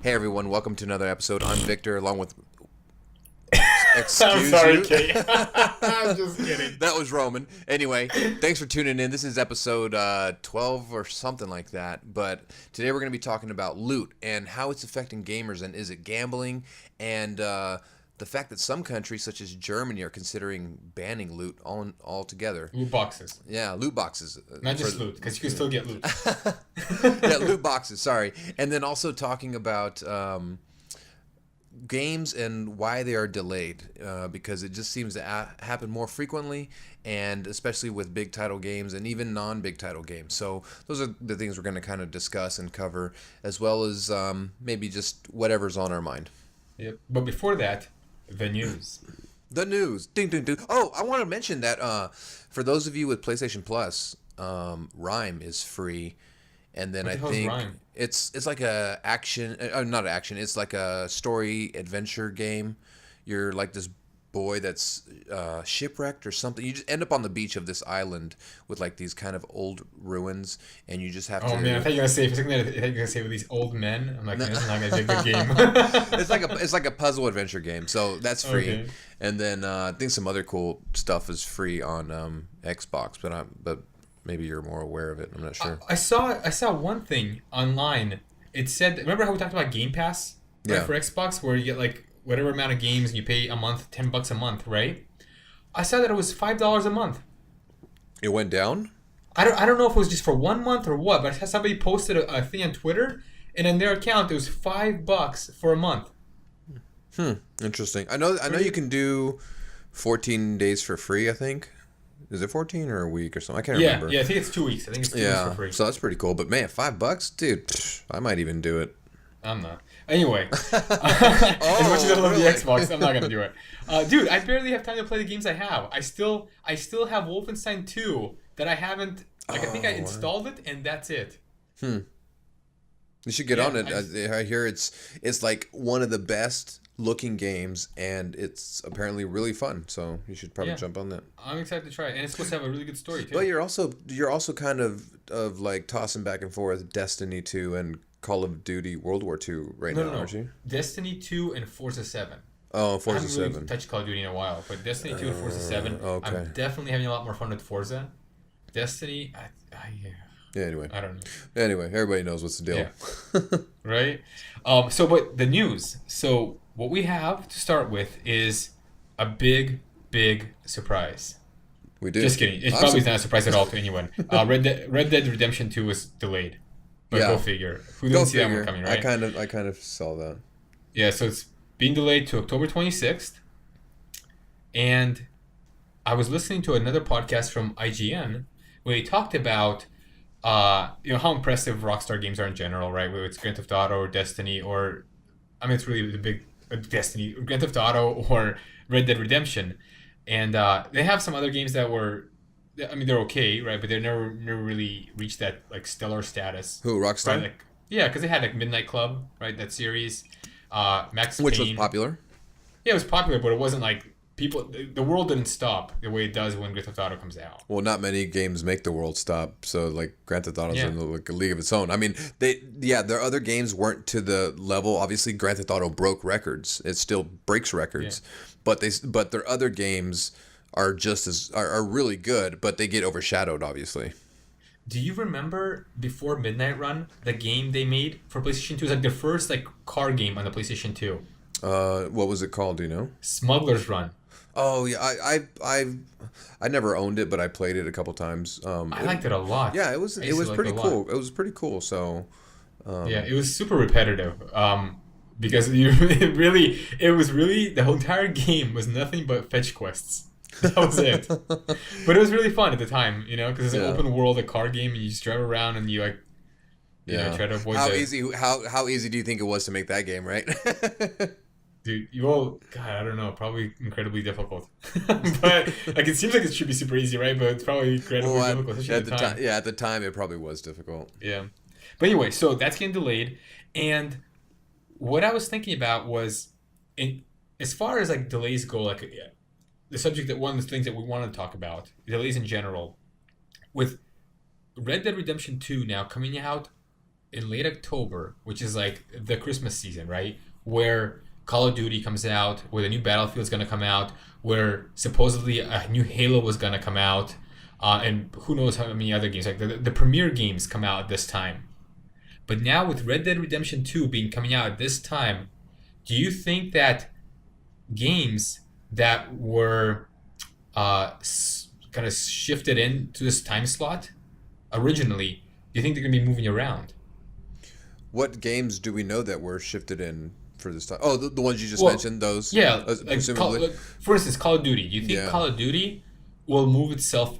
Hey everyone, welcome to another episode. I'm Victor, along with. I'm sorry, Kate. I'm just kidding. That was Roman. Anyway, thanks for tuning in. This is episode 12 or something like that. But today we're going to be talking about loot and how it's affecting gamers, and is it gambling, and the fact that some countries, such as Germany, are considering banning loot altogether. Loot boxes. Yeah, loot boxes. Not just loot, because you can still get loot. Yeah, loot boxes, sorry. And then also talking about games and why they are delayed, because it just seems to happen more frequently, and especially with big title games and even non-big title games. So those are the things we're going to kind of discuss and cover, as well as maybe just whatever's on our mind. Yep. But before that, the news. The news. Ding, ding, ding. Oh, I want to mention that for those of you with PlayStation Plus, Rhyme is free. And then I think Rhyme? it's like a action, not action. It's like a story adventure game. You're like this boy that's shipwrecked or something. You just end up on the beach of this island with like these kind of old ruins, and you just have to. Oh man, I thought you were gonna say for a second. I thought you were gonna say with these old men. I'm like, this is not gonna be a good game. it's like a puzzle adventure game, so that's free. Okay. And then I think some other cool stuff is free on Xbox, but maybe you're more aware of it. I'm not sure. I saw one thing online. It said, remember how we talked about Game Pass, right, Yeah. for Xbox, where you get like whatever amount of games and you pay a month, $10 a month, right? I saw that it was $5 a month. It went down? I don't know if it was just for 1 month or what, but I saw somebody posted a thing on Twitter, and in their account it was $5 for a month. Interesting. I know you can do 14 days for free, I think. Is it 14 or a week or something? I can't remember. Yeah, I think it's 2 weeks. I think it's 2 weeks for free. So that's pretty cool. But man, $5, dude, I might even do it. I'm not. Anyway, as much as I love really? the Xbox, I'm not gonna do it. Dude, I barely have time to play the games I have. I still have Wolfenstein 2 that I haven't. I think I installed it, and that's it. You should get on it. I hear it's like one of the best looking games, and it's apparently really fun. So you should probably jump on that. I'm excited to try it, and it's supposed to have a really good story too. But you're also kind of like tossing back and forth Destiny 2 and Call of Duty World War II now, aren't you? Destiny 2 and Forza 7. Oh, Forza I haven't 7. really touched Call of Duty in a while, but Destiny 2 and Forza 7, okay. I'm definitely having a lot more fun with Forza. Destiny, Yeah, anyway. I don't know. Anyway, everybody knows what's the deal. Yeah. Right? But the news. So what we have to start with is a big surprise. We do. Just kidding. It's probably not a surprise at all to anyone. Red Dead Redemption 2 was delayed. But go figure. Who didn't see that one coming, right? I kind of saw that. Yeah, so it's being delayed to October 26th. And I was listening to another podcast from IGN where they talked about how impressive Rockstar games are in general, right? Whether it's Grand Theft Auto or Destiny, or it's really the big Destiny, Grand Theft Auto or Red Dead Redemption, and they have some other games that were, they're okay, right? But they never really reached that like stellar status. Who, Rockstar? Right? Because they had like Midnight Club, right? That series, Max Payne, which was popular. Yeah, it was popular, but it wasn't like. The world didn't stop the way it does when Grand Theft Auto comes out. Well, not many games make the world stop, so like Grand Theft Auto's in like a league of its own. I mean, their other games weren't to the level. Obviously, Grand Theft Auto broke records. It still breaks records, but their other games are are really good, but they get overshadowed, obviously. Do you remember before Midnight Run, the game they made for PlayStation 2? It was like their first like car game on the PlayStation 2. What was it called? Do you know? Smuggler's Run. Oh yeah, I never owned it, but I played it a couple times. I liked it a lot. Yeah, it was pretty cool. It was pretty cool. So it was super repetitive. Because it was really the whole entire game was nothing but fetch quests. That was it. But it was really fun at the time, because it's an open world, a car game, and you just drive around and you try to avoid how easy do you think it was to make that game, right? Dude, I don't know, probably incredibly difficult. But it seems like it should be super easy, right? But it's probably incredibly difficult, especially at the time. Yeah, at the time it probably was difficult. Yeah. But anyway, so that's getting delayed. And what I was thinking about was, as far as like delays go, the subject that one of the things that we wanted to talk about, delays in general, with Red Dead Redemption 2 now coming out in late October, which is like the Christmas season, right? Where Call of Duty comes out, where the new Battlefield is going to come out, where supposedly a new Halo was going to come out, and who knows how many other games. Like the premier games come out at this time. But now with Red Dead Redemption 2 coming out at this time, do you think that games that were kind of shifted into this time slot originally, do you think they're going to be moving around? What games do we know that were shifted in for this time? Oh, the ones you just mentioned, those? Yeah. For instance, Call of Duty. Do you think Call of Duty will move itself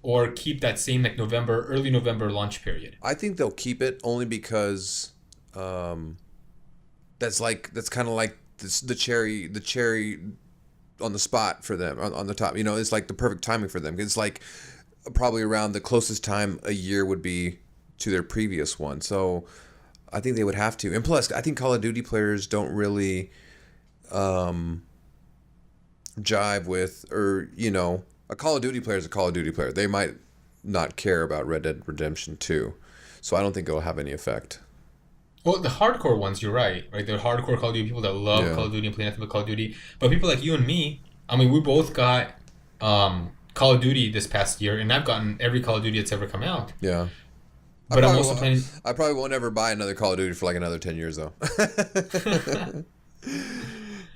or keep that same like early November launch period? I think they'll keep it only because that's kind of like the cherry on the spot for them on the top. It's like the perfect timing for them. It's like probably around the closest time a year would be to their previous one. So I think they would have to. And plus, I think Call of Duty players don't really jive with, or a Call of Duty player is a Call of Duty player. They might not care about Red Dead Redemption 2. So I don't think it'll have any effect. Well, the hardcore ones, you're right? The hardcore Call of Duty people that love Call of Duty and play nothing but Call of Duty. But people like you and me, I mean, we both got Call of Duty this past year, and I've gotten every Call of Duty that's ever come out. Yeah. But I'm also playing... I probably won't ever buy another Call of Duty for like another 10 years, though.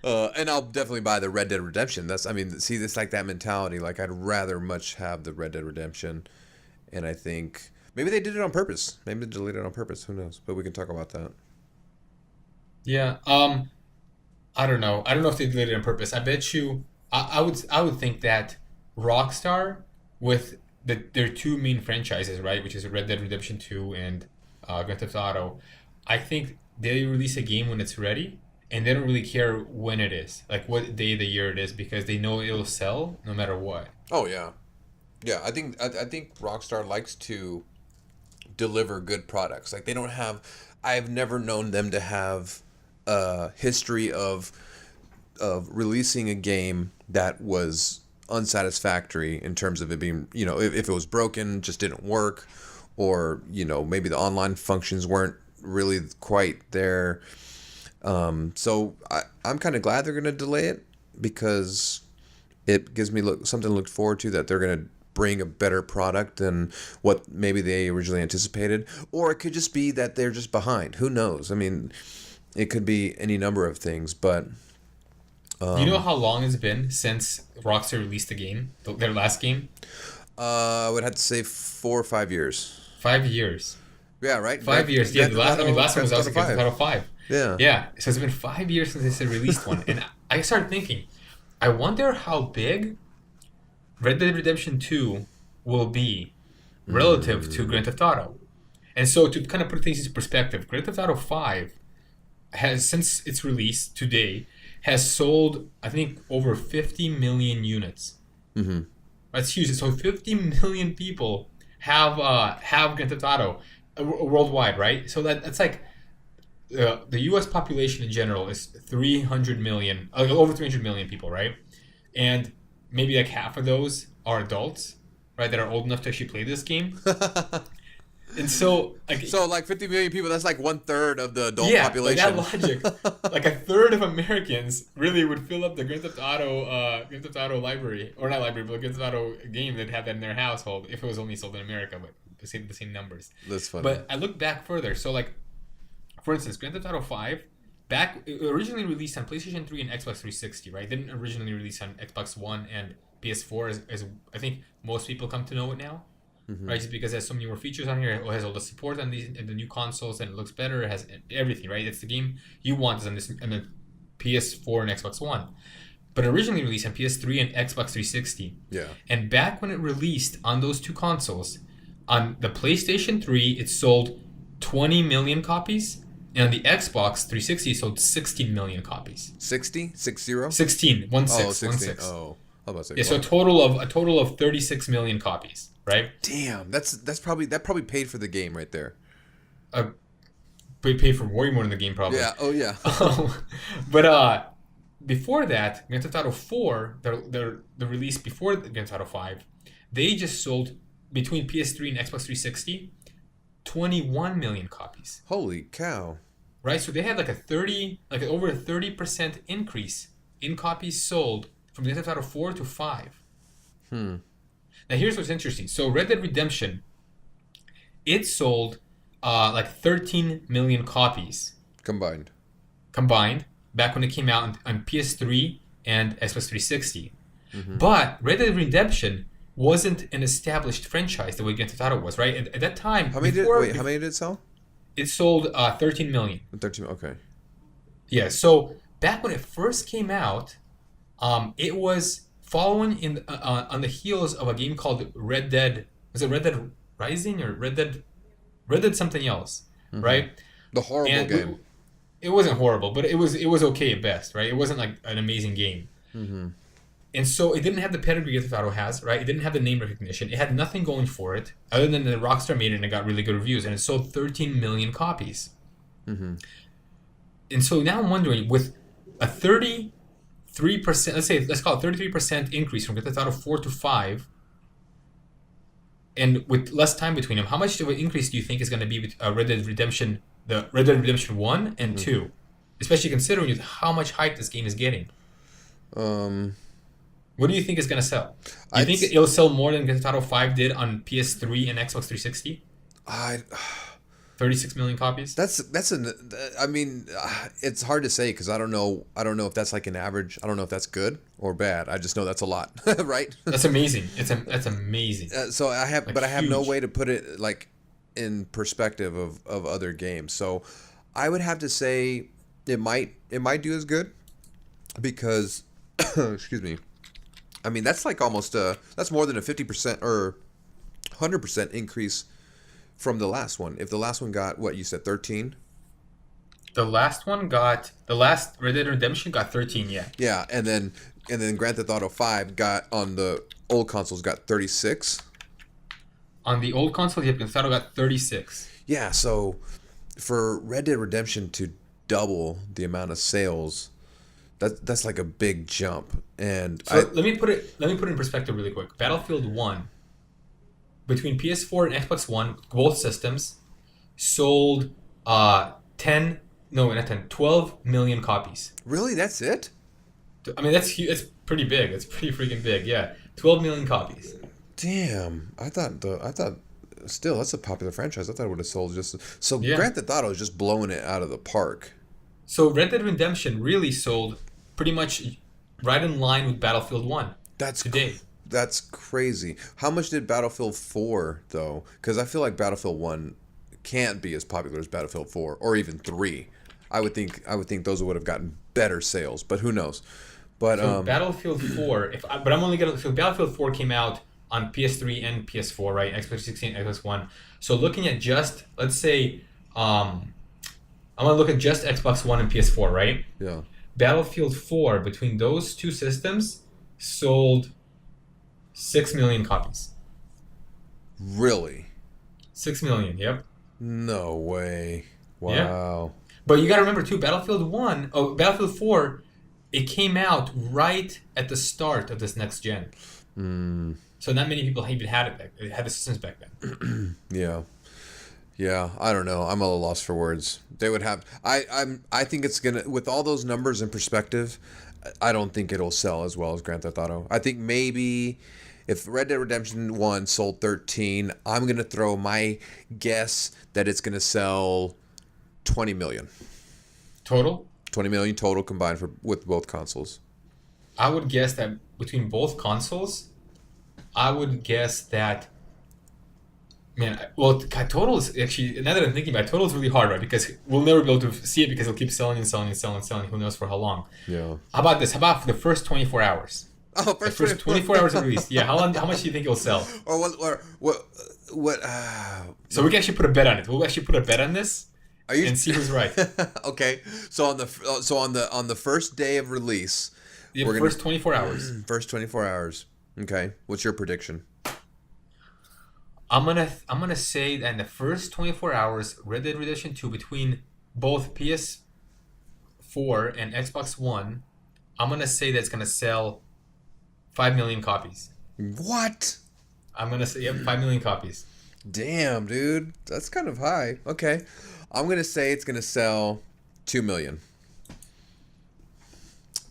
And I'll definitely buy the Red Dead Redemption. It's like that mentality. Like, I'd rather much have the Red Dead Redemption. And I think maybe they did it on purpose. Maybe they deleted it on purpose. Who knows? But we can talk about that. Yeah. I don't know. I don't know if they deleted it on purpose. I bet you... I would think that Rockstar, with their two main franchises, right, which is Red Dead Redemption 2 and Grand Theft Auto, I think they release a game when it's ready, and they don't really care when it is, like what day of the year it is, because they know it'll sell no matter what. Oh yeah, yeah. I think Rockstar likes to deliver good products. Like, they don't have. I've never known them to have a history of releasing a game that was unsatisfactory in terms of it being, if it was broken, just didn't work, or maybe the online functions weren't really quite there. So I'm kind of glad they're going to delay it, because it gives me something to look forward to, that they're going to bring a better product than what maybe they originally anticipated. Or it could just be that they're just behind. Who knows? I mean, it could be any number of things, but... Do you know how long it's been since Rockstar released the game, their last game? I would have to say 4 or 5 years. 5 years. Yeah, right? 5 years. Yeah, the last one was Grand Theft Auto 5. Yeah. Yeah, so it's been 5 years since they released one. And I started thinking, I wonder how big Red Dead Redemption 2 will be relative to Grand Theft Auto. And so to kind of put things into perspective, Grand Theft Auto 5 has, since its release today, has sold, I think, over 50 million units. Mm-hmm. That's huge. So 50 million people have Grand Theft Auto worldwide, right? So that's like the U.S. population in general is 300 million, over 300 million people, right? And maybe like half of those are adults, right, that are old enough to actually play this game. And so, like 50 million people, that's like 1/3 of the adult population. Yeah, like that logic, like 1/3 of Americans really would fill up the Grand Theft Auto library, or not library, but Grand Theft Auto game, they'd have that in their household if it was only sold in America, but the same numbers. That's funny. But I look back further. So, like, for instance, Grand Theft Auto 5, it originally released on PlayStation 3 and Xbox 360, right? It didn't originally release on Xbox One and PS4, as I think most people come to know it now. Mm-hmm. Right, just because it has so many more features on here, it has all the support on the new consoles, and it looks better. It has everything, right? It's the game you want is on the PS4 and Xbox One, but originally released on PS3 and Xbox 360. Yeah. And back when it released on those two consoles, on the PlayStation 3, it sold 20 million copies, and on the Xbox 360, it sold 16 million copies. 60? 60? 16. 1 6. Oh, 16. Oh, I was about to say. Yeah, so a total of 36 million copies. Right? Damn, that probably paid for the game right there. Paid for way more than the game, probably. Yeah. Oh yeah. But before that, Grand Theft Auto 4, the release before Grand Theft Auto 5, they just sold between PS3 and Xbox 360 21 million copies. Holy cow. Right? So they had like over a 30% increase in copies sold from Grand Theft Auto 4 to 5. Now here's what's interesting. So Red Dead Redemption, it sold like 13 million copies Combined back when it came out on PS3 and Xbox 360. But Red Dead Redemption wasn't an established franchise the way Grand Theft Auto was, right? At that time, how many did it sell? It sold 13 million. 13, okay. Yeah, so back when it first came out, it was following on the heels of a game called Red Dead. Was it Red Dead Rising or Red Dead something else, right? The horrible game. It wasn't horrible, but it was okay at best, right? It wasn't like an amazing game. And so it didn't have the pedigree Grand Theft Auto has, right? It didn't have the name recognition. It had nothing going for it other than the Rockstar made it and it got really good reviews, and it sold 13 million copies. And so now I'm wondering, with a 33%, let's call it 33% increase from Grand Theft Auto 4 to 5, and with less time between them, how much of an increase do you think is going to be with Red Dead Redemption 1 and 2? Especially considering how much hype this game is getting. What do you think is going to sell? Do you think it'll sell more than Grand Theft Auto 5 did on PS3 and Xbox 360? 36 million copies. I mean, it's hard to say because I don't know if that's like an average. I don't know if that's good or bad. I just know that's a lot, right? That's amazing. That's amazing. So I have no way to put it like in perspective of other games. So I would have to say it might do as good because excuse me. I mean, that's like almost that's more than a 50% or 100% increase from the last one. If the last one got, what you said, 13? The last Red Dead Redemption got 13, yeah. Yeah, and then Grand Theft Auto 5 got, on the old consoles, got 36. On the old console, Grand Theft Auto got 36. Yeah, so for Red Dead Redemption to double the amount of sales, that's like a big jump. And so let me put it in perspective really quick. Battlefield 1, between PS4 and Xbox One, both systems, sold 12 million copies. Really? That's it? I mean, that's huge. It's pretty big. It's pretty freaking big. Yeah, 12 million copies. Damn. I thought still that's a popular franchise. I thought it would have sold just so. Yeah. Grand Theft Auto is just blowing it out of the park. So Red Dead Redemption really sold pretty much right in line with Battlefield 1. That's crazy. How much did Battlefield 4 though? Because I feel like Battlefield 1 can't be as popular as Battlefield 4 or even 3. I would think those would have gotten better sales, but who knows? But so Battlefield 4. Battlefield 4 came out on PS3 and PS4, right? Xbox 360 and Xbox One. So looking at just, let's say, I'm gonna look at just Xbox One and PS4, right? Yeah. Battlefield 4, between those two systems, sold 6 million copies. Really? 6 million, yep. No way. Wow. Yeah. But you gotta remember too, Battlefield 4, it came out right at the start of this next gen. So not many people even had the systems back then. Yeah, I don't know. I'm a little lost for words. They would have. I think it's gonna, with all those numbers in perspective, I don't think it'll sell as well as Grand Theft Auto. I think maybe if Red Dead Redemption 1 sold 13, I'm gonna throw my guess that it's gonna sell 20 million. Total? 20 million total combined with both consoles. I would guess that between both consoles, total is actually, now that I'm thinking about it, total is really hard, right? Because we'll never be able to see it because it'll keep selling and selling and selling and selling. Who knows for how long? Yeah. How about this? How about for the first 24 hours? Oh, the first 24 hours of release. Yeah. How much do you think it'll sell? Or what? So we can actually put a bet on it. We'll actually put a bet on this and see who's right. Okay. So on the first day of release, first 24 hours. First 24 hours. Okay. What's your prediction? I'm gonna say that in the first 24 hours, Red Dead Redemption 2, between both PS4 and Xbox One, I'm gonna say that it's gonna sell 5 million copies. What? I'm gonna say 5 million copies. Damn, dude. That's kind of high. Okay. I'm going to say it's going to sell 2 million.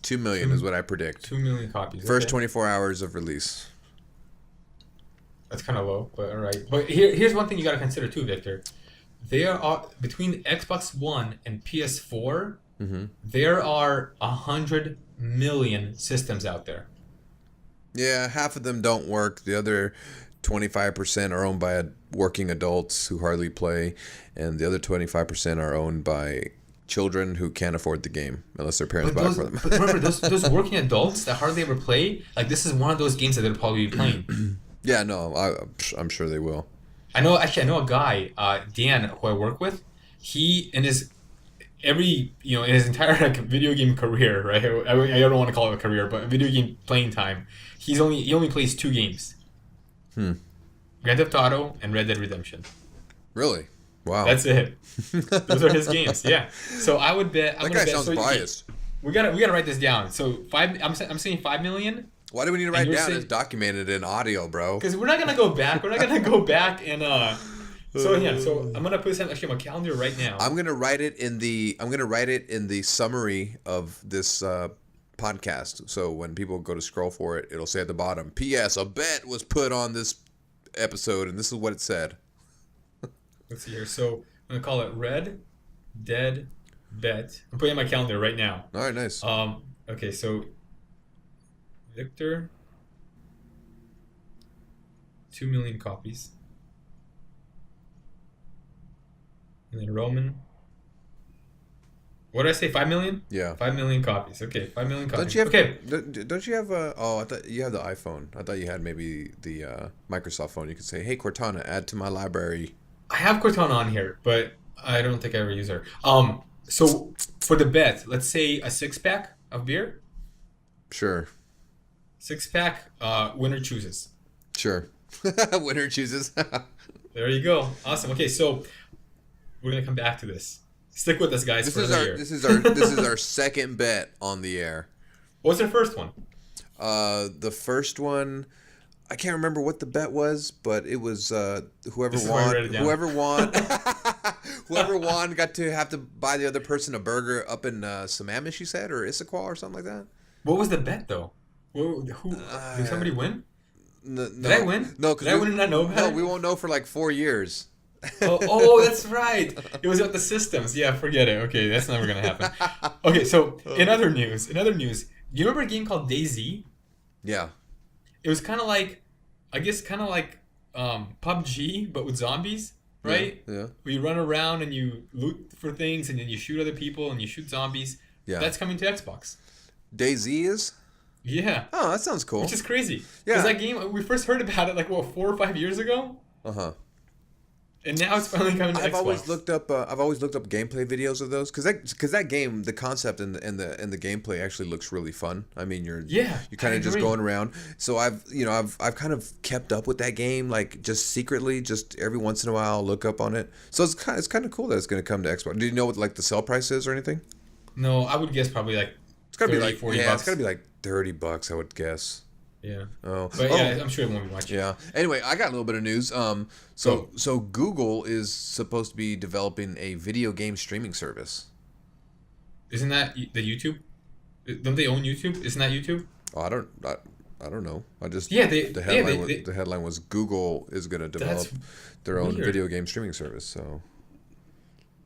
2 million is what I predict. 2 million copies. First okay. 24 hours of release. That's kind of low, but all right. But here's one thing you got to consider too, Victor. There are between Xbox One and PS4, there are 100 million systems out there. Yeah, half of them don't work. The other 25% are owned by working adults who hardly play, and the other 25% are owned by children who can't afford the game unless their parents buy it for them. But remember, those working adults that hardly ever play, like this is one of those games that they'll probably be playing. Yeah, no, I'm sure they will. I know a guy, Dan, who I work with. He in his entire video game career, right? I don't want to call it a career, but video game playing time, he only plays 2 games. Grand Theft Auto and Red Dead Redemption. Really? Wow. That's it. Those are his games. Yeah. So I would bet. That guy sounds biased. We gotta write this down. So I'm saying 5 million. Why do we need to write it down? It's documented in audio, bro. Because we're not gonna go back. We're not gonna go back and. So I'm gonna put this actually on my calendar right now. I'm gonna write it in the summary of this podcast. So when people go to scroll for it, it'll say at the bottom, "P.S. A bet was put on this episode, and this is what it said." Let's see here. So I'm gonna call it Red Dead Bet. I'm putting it on my calendar right now. All right, nice. Okay, so Victor, 2 million copies. And then Roman. What did I say? 5 million? Yeah. 5 million copies. Okay, 5 million copies. Don't you have a? Oh, I thought you have the iPhone. I thought you had maybe the Microsoft phone. You could say, "Hey Cortana, add to my library." I have Cortana on here, but I don't think I ever use her. So for the bet, let's say a 6-pack of beer. Sure. 6-pack. Winner chooses. Sure. Winner chooses. There you go. Awesome. Okay, so we're gonna come back to this. Stick with us, guys. This is our second bet on the air. What's our first one? The first one, I can't remember what the bet was, but it was whoever won got to have to buy the other person a burger up in Sammamish, you said, or Issaquah or something like that. What was the bet though? Who did somebody win? No, did I win? No, did I win and not know about it? No, we won't know for like 4 years. oh, that's right. It was about the systems. Yeah, forget it. Okay, that's never gonna happen. Okay, so in other news, you remember a game called DayZ? Yeah. It was kind of like, I guess, PUBG, but with zombies, right? Yeah. Where you run around and you loot for things, and then you shoot other people and you shoot zombies. Yeah. That's coming to Xbox. DayZ is? Yeah. Oh, that sounds cool. Which is crazy. Yeah. Because that game, we first heard about it 4 or 5 years ago. Uh-huh. And now it's finally coming to Xbox. I've always looked up gameplay videos of those because that game, the concept and the gameplay actually looks really fun. I mean, you're kind of just going around. So I've kind of kept up with that game, like just secretly, just every once in a while I'll look up on it. So it's kind of cool that it's going to come to Xbox. Do you know what like the sell price is or anything? No, I would guess probably like it's got to be like $40. It's got to be like $30, I would guess. Yeah. Oh. But yeah, I'm sure it won't be much. Yeah. Anyway, I got a little bit of news. So Google is supposed to be developing a video game streaming service. Isn't that the YouTube? Don't they own YouTube? Isn't that YouTube? Oh, I don't know. I just the headline was Google is going to develop their own video game streaming service. So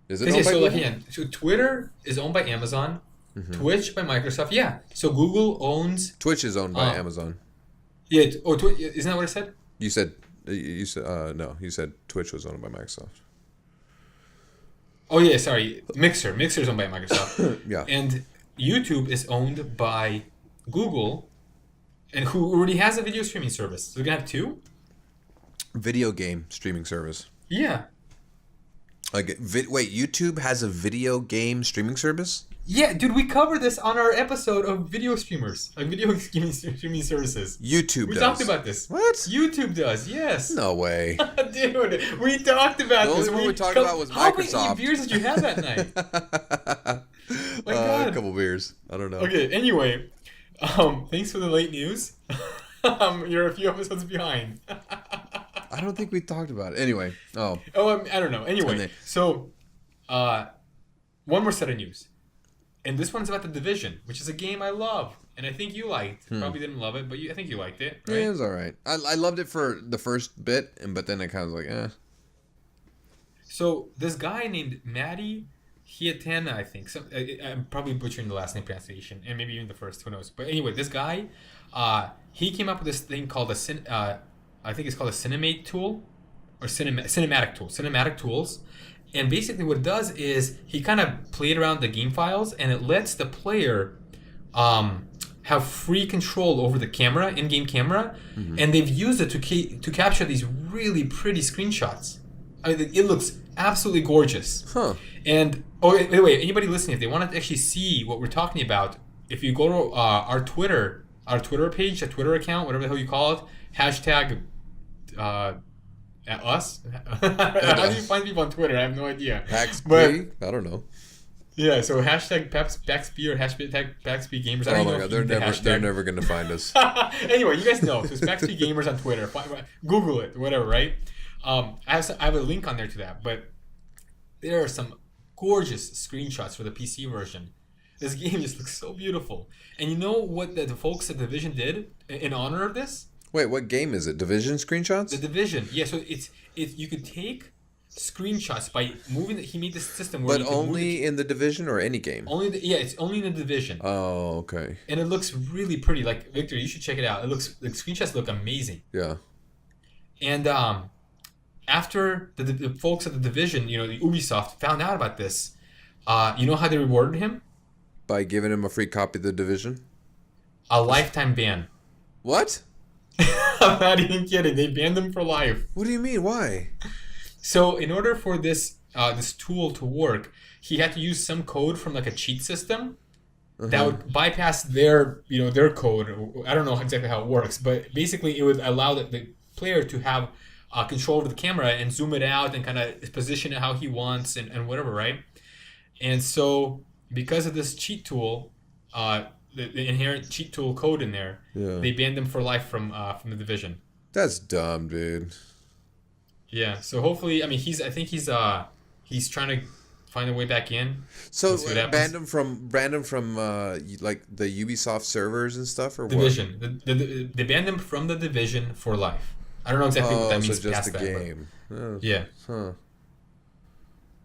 is it owned by Google? So Twitter is owned by Amazon. Mm-hmm. Twitch by Microsoft. Yeah. So Google owns. Twitch is owned by Amazon. Yeah. Isn't that what I said? You said no. You said Twitch was owned by Microsoft. Oh yeah, sorry. Mixer is owned by Microsoft. Yeah. And YouTube is owned by Google, and who already has a video streaming service. So we're gonna have 2. Video game streaming service. Yeah. Wait, YouTube has a video game streaming service? Yeah, dude, we covered this on our episode of video streamers, like video streaming services. YouTube we does. talked about this. What? YouTube does, yes. No way. Dude, we talked about this. The only one we talked about was Microsoft. How many beers did you have that night? My God. A couple beers. I don't know. Okay, anyway, thanks for the late news. You're a few episodes behind. I don't think we talked about it. Anyway. Oh. I don't know. Anyway, so one more set of news. And this one's about The Division, which is a game I love. And I think you liked. Probably didn't love it, but I think you liked it, right? Yeah, it was all right. I loved it for the first bit, but then I kind of was like, eh. So this guy named Matty Hietana, I think. I'm probably butchering the last name pronunciation, and maybe even the first, who knows. But anyway, this guy, he came up with this thing called I think it's called a Cinemate tool, or cinematic tool. Cinematic tools. And basically what it does is he kind of played around the game files, and it lets the player have free control over the camera, in-game camera, and they've used it to capture these really pretty screenshots. I mean, it looks absolutely gorgeous. Huh. And by the way, anybody listening, if they want to actually see what we're talking about, if you go to our Twitter page, a Twitter account, whatever the hell you call it, hashtag at us. How do you find people on Twitter? I have no idea. PAXP? I don't know. Yeah, so hashtag PAXP or hashtag PAXP Gamers. Oh my god, they're never going to find us. Anyway, you guys know. So it's PAXP Gamers on Twitter. Google it, whatever, right? I have a link on there to that, but there are some gorgeous screenshots for the PC version. This game just looks so beautiful. And you know what the folks at Division did in honor of this? Wait, what game is it? Division screenshots? The Division. Yeah, so it's you could take screenshots by moving. He made this system where. But only in the Division or any game? It's only in the Division. Oh, okay. And it looks really pretty. Like Victor, you should check it out. The screenshots look amazing. Yeah. And after the folks at the Division, the Ubisoft found out about this, you know how they rewarded him? By giving him a free copy of the Division? A lifetime ban. What? I'm not even kidding. They banned him for life. What do you mean? Why? So in order for this tool to work, he had to use some code from like a cheat system that would bypass their code. I don't know exactly how it works, but basically it would allow the player to have control over the camera and zoom it out and kind of position it how he wants and whatever, right? And so because of this cheat tool, the inherent cheat tool code in there, they banned him for life from the Division. That's dumb, dude. Yeah. So hopefully, I mean, I think he's trying to find a way back in. So banned him from like the Ubisoft servers and stuff, or Division. What? They banned him from the Division for life. I don't know exactly what that means. So just the game. Yeah. Huh.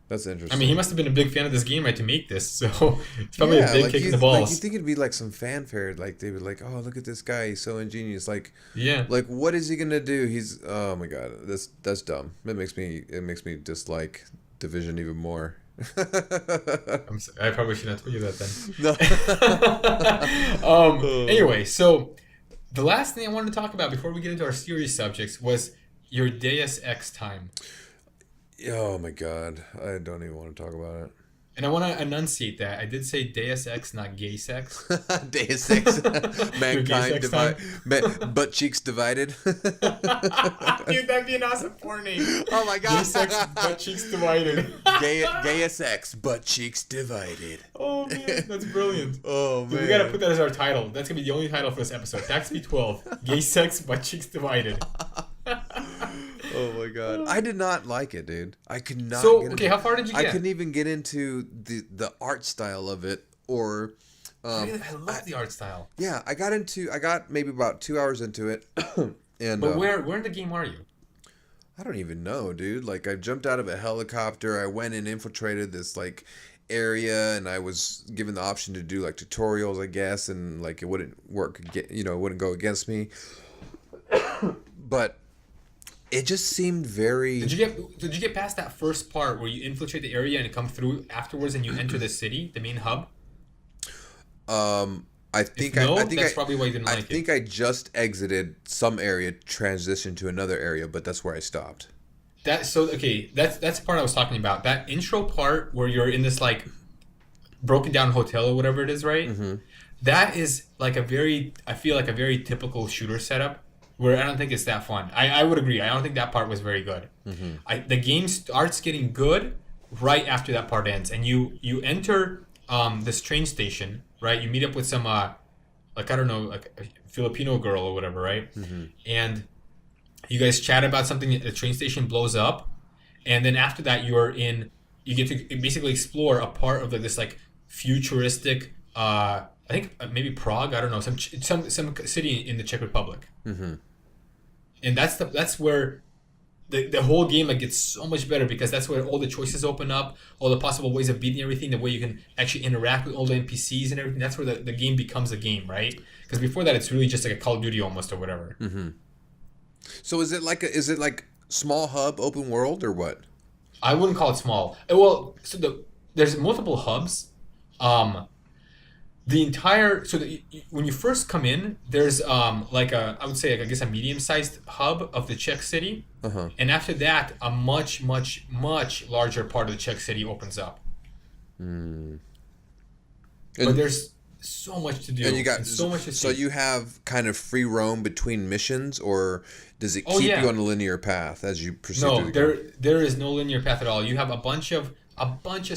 That's interesting. I mean, he must have been a big fan of this game, right, to make this. So it's probably a big kick in the balls. Like, you think it'd be like some fanfare, like they would like, oh, look at this guy, he's so ingenious. Like, yeah, like what is he gonna do? Oh my god, that's dumb. It makes me dislike Division even more. I probably shouldn't have told you that then. No. Anyway, so the last thing I wanted to talk about before we get into our serious subjects was your Deus Ex time. Oh my god, I don't even want to talk about it. And I want to enunciate that. I did say Deus Ex, not gay sex. Deus Ex. Mankind divided. Butt cheeks divided. Dude, that'd be an awesome porn name. Oh my god. Deus Ex, butt cheeks divided. Deus Ex, butt cheeks divided. Oh man, that's brilliant. Oh man. Dude, we got to put that as our title. That's going to be the only title for this episode. PAXP EP12, gay sex, butt cheeks divided. Oh my god, I did not like it, dude. I could not. So okay, how far did you get? I couldn't even get into the art style of it, or. Really? I love the art style. Yeah, I got maybe about 2 hours into it, and. But where in the game are you? I don't even know, dude. Like, I jumped out of a helicopter. I went and infiltrated this like area, and I was given the option to do like tutorials, I guess, and like it wouldn't work. It wouldn't go against me. But. It just seemed very. Did you get past that first part where you infiltrate the area and come through afterwards, and you enter the city, the main hub? I think that's probably why you didn't like it. I think I just exited some area, transitioned to another area, but that's where I stopped. That's the part I was talking about. That intro part where you're in this like broken down hotel or whatever it is, right? Mm-hmm. That is like I feel like a very typical shooter setup. Where I don't think it's that fun. I would agree. I don't think that part was very good. Mm-hmm. The game starts getting good right after that part ends. And you enter this train station, right? You meet up with some, like, I don't know, like a Filipino girl or whatever, right? Mm-hmm. And You guys chat about something. The train station blows up, and then after that, you get to basically explore a part of this like futuristic. I think maybe Prague. I don't know, some city in the Czech Republic. Mm-hmm. And that's where the whole game like gets so much better, because that's where all the choices open up, all the possible ways of beating everything, the way you can actually interact with all the NPCs and everything. That's where the game becomes a game, right? Because before that, it's really just like a Call of Duty almost or whatever. Mm-hmm. So is it like small hub open world or what? I wouldn't call it small. Well, so there's multiple hubs. When you first come in, there's I would say like, I guess a medium-sized hub of the Czech city, and after that, a much larger part of the Czech city opens up. But there's so much to do, and you got so much to see. So you have kind of free roam between missions, or does it keep you on a linear path as you proceed? No, there is no linear path at all. You have a bunch of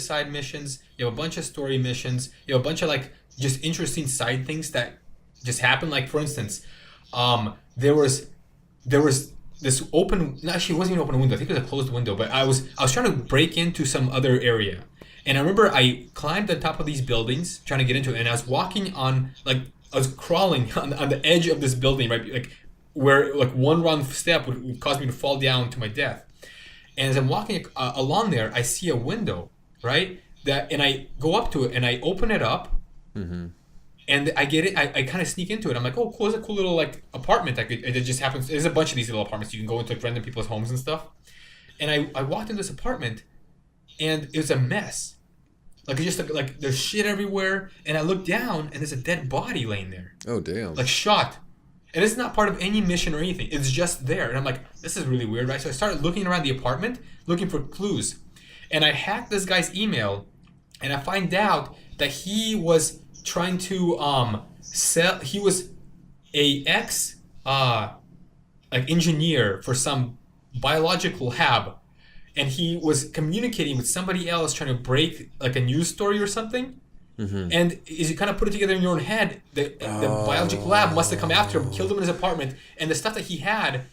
side missions. You have a bunch of story missions. You have a bunch of like just interesting side things that just happen. Like for instance, there was this open. Actually, it wasn't even open window. I think it was a closed window. But I was trying to break into some other area, and I remember I climbed on top of these buildings trying to get into it, and I was walking on I was crawling on the edge of this building, right, like where like one wrong step would cause me to fall down to my death. And as I'm walking along there, I see a window, right? And I go up to it and I open it up, and I get it. I kind of sneak into it. I'm like, oh, cool! It's a cool little like apartment. It just happens. There's a bunch of these little apartments you can go into, like random people's homes and stuff. And I walked into this apartment, and it was a mess. Like it's just like there's shit everywhere. And I look down, and there's a dead body laying there. Oh damn! Like shot. And it's not part of any mission or anything. It's just there. And I'm like, this is really weird, right? So I started looking around the apartment, looking for clues. And I hacked this guy's email, and I find out that he was trying to sell. He was a engineer for some biological lab, and he was communicating with somebody else trying to break like a news story or something. And as you kind of put it together in your own head, the biological lab must have come after him, killed him in his apartment, and the stuff that he had,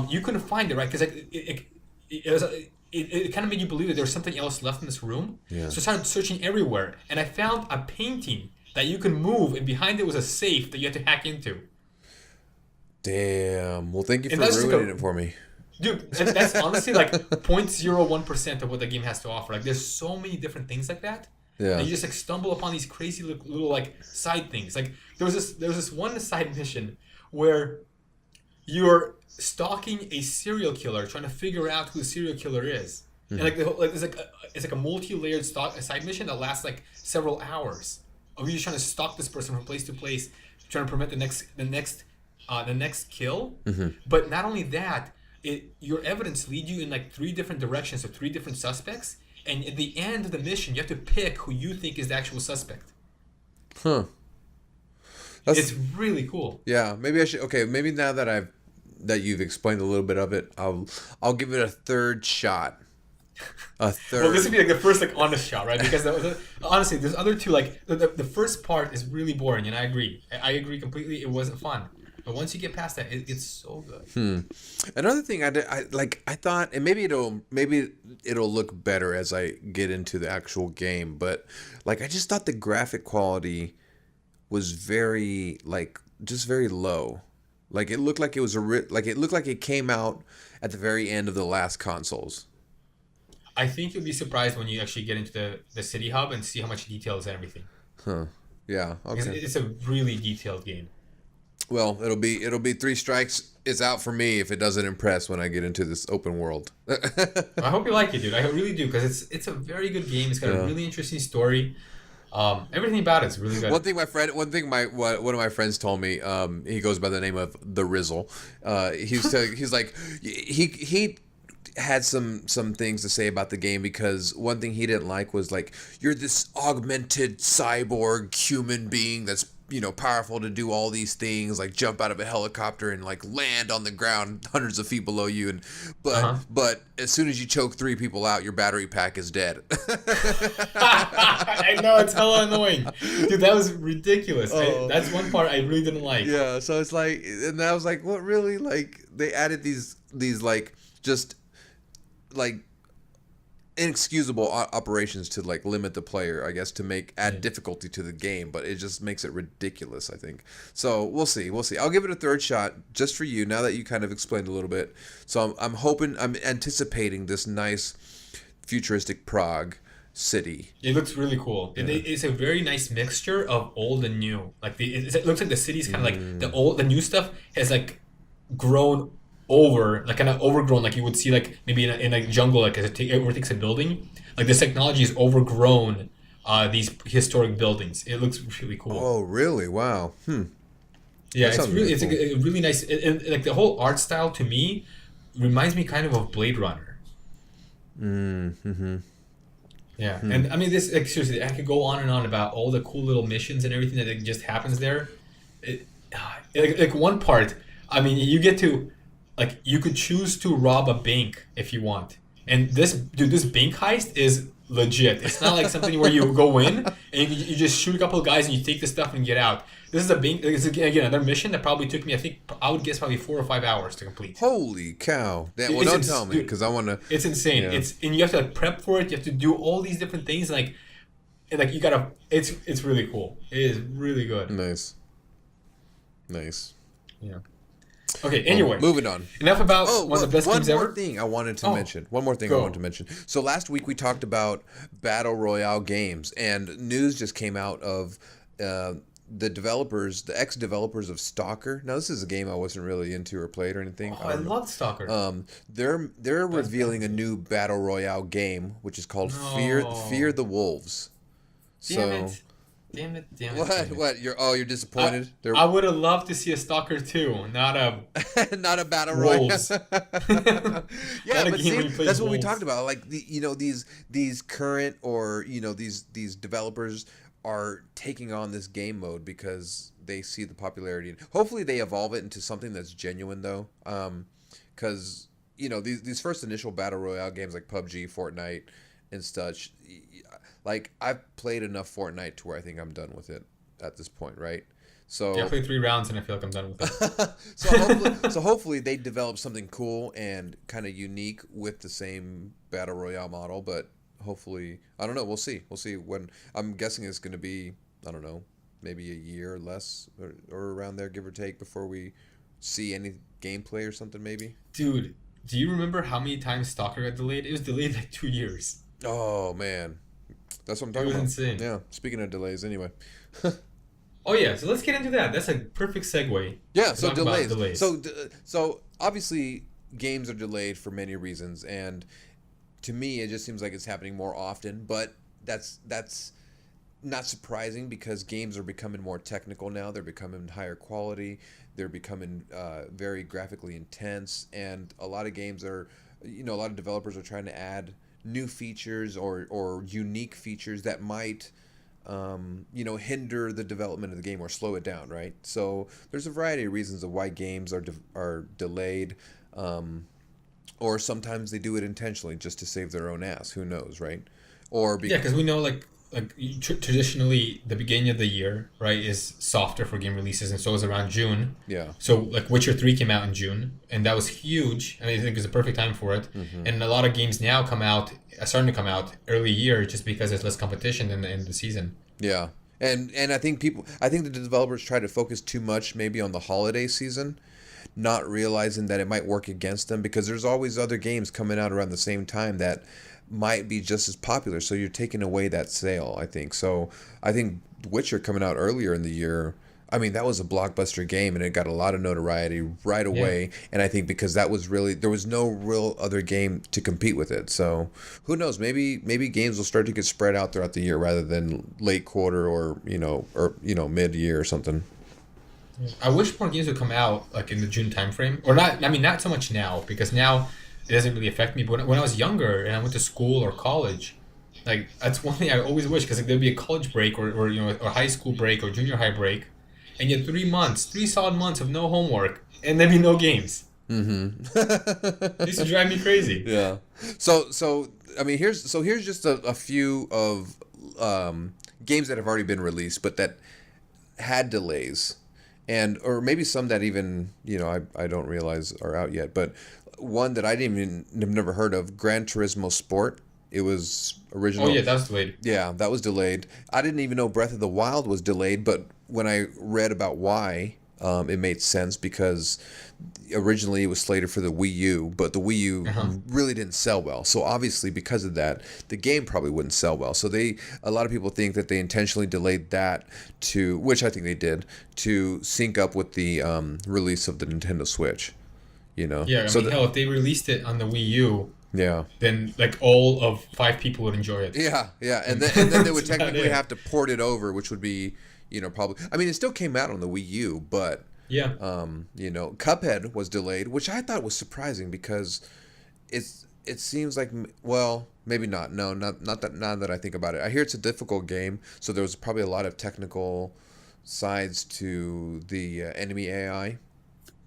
you couldn't find it, right? Because like it kind of made you believe that there was something else left in this room. Yeah. So I started searching everywhere, and I found a painting that you could move, and behind it was a safe that you had to hack into. Damn. Well, thank you for ruining it for me. Dude, that's honestly like 0.01% of what the game has to offer. Like, there's so many different things like that. Yeah. And you just like stumble upon these crazy little like side things. Like there was this one side mission where you're stalking a serial killer, trying to figure out who the serial killer is. And like it's like a multi-layered side mission that lasts like several hours of you just trying to stalk this person from place to place, trying to prevent the next kill. But not only that, your evidence lead you in like 3 different directions of 3 different suspects. And at the end of the mission, you have to pick who you think is the actual suspect. It's really cool. Yeah, maybe I should. Okay, maybe now that you've explained a little bit of it, I'll give it a third shot. A third. Well, this would be like the first like honest shot, right? Because honestly, there's other two like the first part is really boring, and I agree. I agree completely. It wasn't fun. But once you get past that, it's so good. Another thing I thought, and maybe it'll look better as I get into the actual game, but like I just thought the graphic quality was very very low. Like it looked like it was it looked like it came out at the very end of the last consoles. I think you'll be surprised when you actually get into the city hub and see how much detail is in everything. Yeah. Okay. Because it's a really detailed game. Well, it'll be 3 strikes. It's out for me if it doesn't impress when I get into this open world. I hope you like it, dude. I really do, because it's a very good game. It's got a really interesting story. Everything about it's really good. One thing one of my friends told me. He goes by the name of the Rizzle. He's like he had some things to say about the game, because one thing he didn't like was like, you're this augmented cyborg human being that's powerful to do all these things, like jump out of a helicopter and like land on the ground hundreds of feet below you, but as soon as you choke 3 people out, your battery pack is dead. I know, it's hella annoying, dude. That was ridiculous. That's one part I really didn't like. Yeah, so it's like, and I was like, what really, like they added these like just like inexcusable operations to like limit the player, I guess, to add difficulty to the game, but it just makes it ridiculous, I think. So we'll see. I'll give it a third shot just for you now that you kind of explained a little bit. So I'm anticipating this nice futuristic Prague city. It looks really cool. Yeah. It's a very nice mixture of old and new. Like it looks like the city's kind of like the new stuff has like grown over, like kind of overgrown, like you would see like maybe in a jungle, like as it overtakes a building. Like this technology is overgrown these historic buildings. It looks really cool. Oh, really? Wow. Yeah, it's really cool. It's a really nice. Like the whole art style to me reminds me kind of Blade Runner. Yeah, and I mean this. Like, seriously, I could go on and on about all the cool little missions and everything that just happens there. Like one part, I mean, you get to. Like, you could choose to rob a bank if you want. And this bank heist is legit. It's not like something where you go in and you just shoot a couple of guys and you take the stuff and get out. This is a bank. It's again another mission that probably took me, I think, I would guess probably 4 or 5 hours to complete. Holy cow! Well, don't tell me because I want to. It's insane. Yeah. And you have to like prep for it. You have to do all these different things. And you gotta. It's really cool. It is really good. Nice. Yeah. Okay, anyway. Moving on. Enough about one of the best games ever. One more thing I wanted to mention. So last week we talked about Battle Royale games, and news just came out of the ex-developers of Stalker. Now, this is a game I wasn't really into or played or anything. I love Stalker. They're revealing a new Battle Royale game, which is called Fear the Wolves. Damn it. What? You're disappointed? I would have loved to see a Stalker 2, not a not a Battle Royale. Yeah, but see, that's what we talked about. Like these current or these developers are taking on this game mode because they see the popularity. Hopefully they evolve it into something that's genuine though. Because these first initial Battle Royale games like PUBG, Fortnite, and such. Like, I've played enough Fortnite to where I think I'm done with it at this point, right? So I played 3 rounds and I feel like I'm done with it. so hopefully they develop something cool and kind of unique with the same Battle Royale model, but hopefully, I don't know, we'll see. We'll see when. I'm guessing it's going to be, I don't know, maybe a year or less or around there, give or take, before we see any gameplay or something maybe. Dude, do you remember how many times Stalker got delayed? It was delayed like 2 years. Oh, man. That's what I'm talking about. It was insane. Yeah. Speaking of delays, anyway. Oh yeah, so let's get into that. That's a perfect segue. Yeah. So delays. So obviously games are delayed for many reasons, and to me it just seems like it's happening more often. But that's not surprising because games are becoming more technical now. They're becoming higher quality. They're becoming very graphically intense, and a lot of games are, a lot of developers are trying to add new features or unique features that might hinder the development of the game or slow it down, right? So there's a variety of reasons of why games are delayed, or sometimes they do it intentionally just to save their own ass. Who knows, right? Or because we know like traditionally the beginning of the year, right, is softer for game releases, and so is around June. Yeah. So like Witcher 3 came out in June, and that was huge. I think it was a perfect time for it. Mm-hmm. And a lot of games now are starting to come out early year just because there's less competition in the end of the season. Yeah. And I think the developers try to focus too much maybe on the holiday season, not realizing that it might work against them because there's always other games coming out around the same time that might be just as popular, so you're taking away that sale, I think. So I think Witcher coming out earlier in the year, I mean, that was a blockbuster game and it got a lot of notoriety right away. Yeah. And I think because there was no real other game to compete with it. So who knows, maybe games will start to get spread out throughout the year rather than late quarter or mid-year or something. I wish more games would come out like in the June timeframe, or not. I mean, not so much now because now it doesn't really affect me. But when I was younger and I went to school or college, like that's one thing I always wish, because like, there'd be a college break or a high school break or junior high break, and you had 3 solid months of no homework and there'd be no games. Mm-hmm. It used to drive me crazy. Yeah. So I mean, here's just a few of games that have already been released but that had delays. and or maybe some that even I don't realize are out yet. But one that I didn't even have never heard of, Gran Turismo Sport. It was original. Oh yeah, that was delayed. Yeah, that was delayed. I didn't even know Breath of the Wild was delayed, but when I read about why, it made sense because originally it was slated for the Wii U, but the Wii U really didn't sell well. So obviously because of that, the game probably wouldn't sell well. So a lot of people think that they intentionally delayed that to, which I think they did, to sync up with the release of the Nintendo Switch. Yeah, I mean, hell, if they released it on the Wii U, yeah, then like all of 5 people would enjoy it. Yeah, and then they would technically have to port it over, which would be, probably. I mean, it still came out on the Wii U, but yeah, Cuphead was delayed, which I thought was surprising because it seems like, well, maybe not. No, not that. Now that I think about it, I hear it's a difficult game, so there was probably a lot of technical sides to the enemy AI.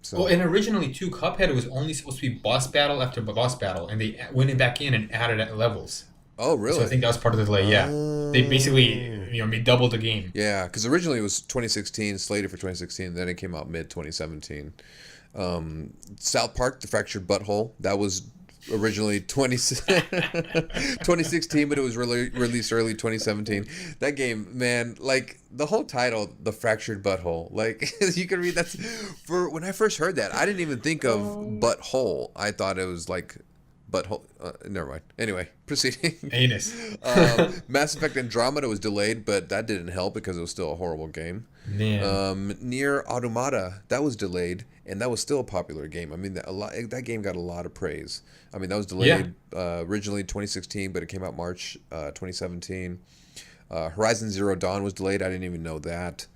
So. Well, and originally too, Cuphead was only supposed to be boss battle after boss battle, and they went back in and added levels. Oh, really? So I think that was part of the delay. Yeah, they basically made double the game. Yeah, because originally it was 2016, slated for 2016, then it came out mid 2017. South Park: The Fractured Butthole, that was originally 2016, but it was released early 2017. That game, man, like the whole title, The Fractured Butthole, like you can read that. For when I first heard that, I didn't even think of butthole. I thought it was like butthole. Never mind. Anyway, proceeding. Anus. Mass Effect Andromeda was delayed, but that didn't help because it was still a horrible game. Man. Nier Automata, that was delayed, and that was still a popular game. I mean, that game got a lot of praise. I mean, that was delayed originally 2016, but it came out March 2017. Horizon Zero Dawn was delayed. I didn't even know that,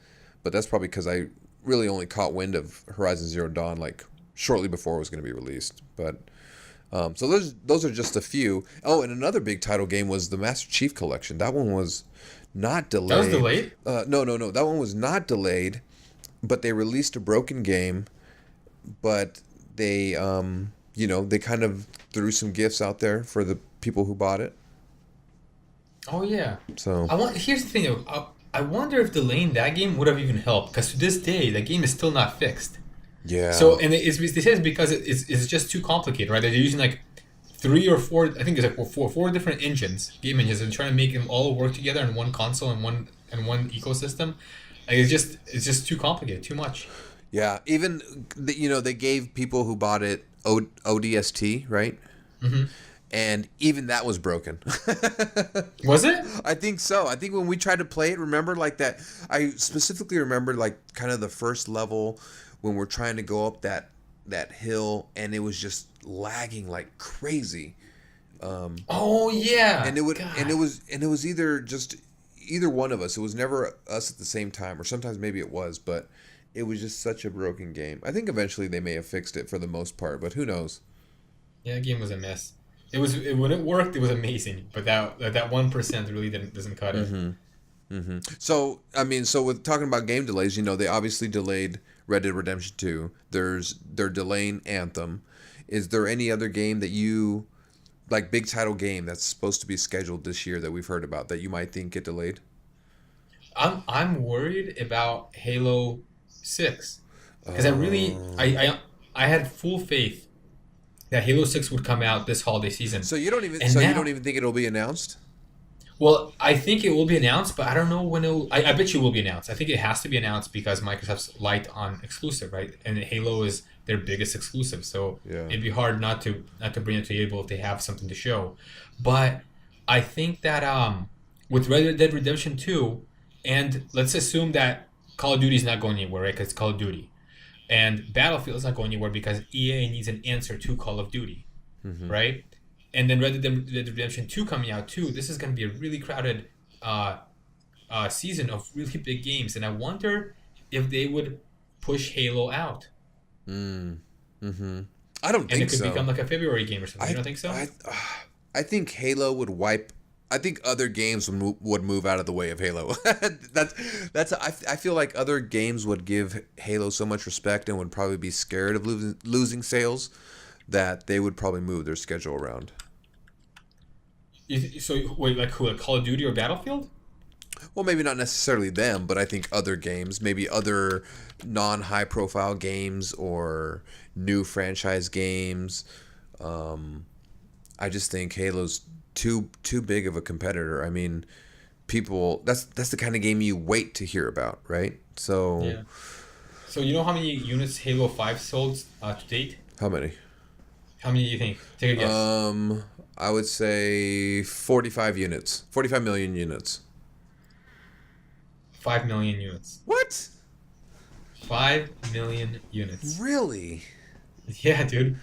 but that's probably because I really only caught wind of Horizon Zero Dawn like shortly before it was going to be released. But so those are just a few. Oh, and another big title game was the Master Chief Collection. That one was not delayed. That was delayed? No. That one was not delayed, but they released a broken game. But they, they kind of threw some gifts out there for the people who bought it. Oh yeah. So here's the thing though. I wonder if delaying that game would have even helped, because to this day the game is still not fixed. Yeah. So and they say it's because it's just too complicated, right? They're using like 3 or 4. I think there's like four different game engines, and trying to make them all work together in one console and one ecosystem. Like it's just too complicated, too much. Yeah. Even they gave people who bought it ODST, right? Mm-hmm. And even that was broken. Was it? I think so. I think when we tried to play it, remember like that? I specifically remember like kind of the first level when we're trying to go up that hill, and it was just lagging like crazy. Oh yeah. And it was either one of us. It was never us at the same time, or sometimes maybe it was, but it was just such a broken game. I think eventually they may have fixed it for the most part, but who knows? Yeah, the game was a mess. When it worked, it was amazing, but that 1% really doesn't cut it. Mm-hmm. Mm-hmm. So with talking about game delays, they obviously delayed Red Dead Redemption 2. They're delaying Anthem. Is there any other game that you like, big title game that's supposed to be scheduled this year that we've heard about that you might think get delayed? I'm worried about Halo 6, because I had full faith that Halo 6 would come out this holiday season. So you don't even you don't even think it'll be announced? Well, I think it will be announced, but I don't know when it'll... I bet you it will be announced. I think it has to be announced because Microsoft's light on exclusive, right? And Halo is their biggest exclusive, so it'd be hard not to bring it to the table if they have something to show. But I think that with Red Dead Redemption 2, and let's assume that Call of Duty is not going anywhere, right? Because it's Call of Duty. And Battlefield is not going anywhere because EA needs an answer to Call of Duty, right? And then Red Dead Redemption 2 coming out too. This is going to be a really crowded season of really big games, and I wonder if they would push Halo out. Mm-hmm. I don't think so. And it could become like a February game or something. You don't think so? I think Halo would wipe. I think other games would move out of the way of Halo. I feel like other games would give Halo so much respect and would probably be scared of losing sales that they would probably move their schedule around. So wait, like who? Like Call of Duty or Battlefield? Well, maybe not necessarily them, but I think other games, maybe other non-high profile games or new franchise games. Um, I just think Halo's too big of a competitor. I mean, people that's the kind of game you wait to hear about, right? So, Yeah. So you know how many units Halo 5 sold to date? how many? How many do you think? Take a guess. I would say 45 units. 45 million units. 5 million units. What? 5 million units. Really? Yeah, dude.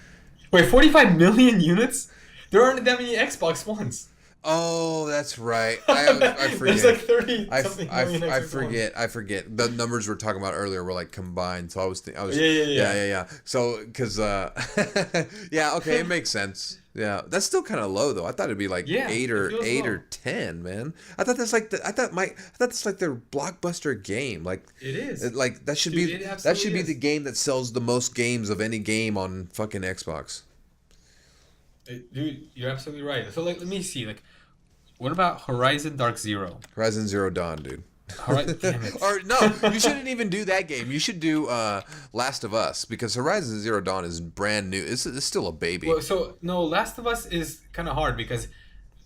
Wait, 45 million units? There aren't that many Xbox Ones. Oh, that's right. I forget. There's like 30 something million I Xbox forget. I forget. The numbers we are talking about earlier were like combined. So I was Yeah. So because yeah, okay, it makes sense. Yeah, that's still kind of low though. I thought it'd be like Yeah, eight it feels or low. 10, man. I thought that's like their blockbuster game. Like It is. like that should Dude, be it that should absolutely be is. the game that sells the most games of any game on fucking Xbox. Dude, you're absolutely right. So like, let me see. Like, what about Horizon Dark Zero? Horizon Zero Dawn, dude. Damn it. Or no, you shouldn't even do that game. You should do Last of Us because Horizon Zero Dawn is brand new. It's still a baby. Well, so no, Last of Us is kind of hard because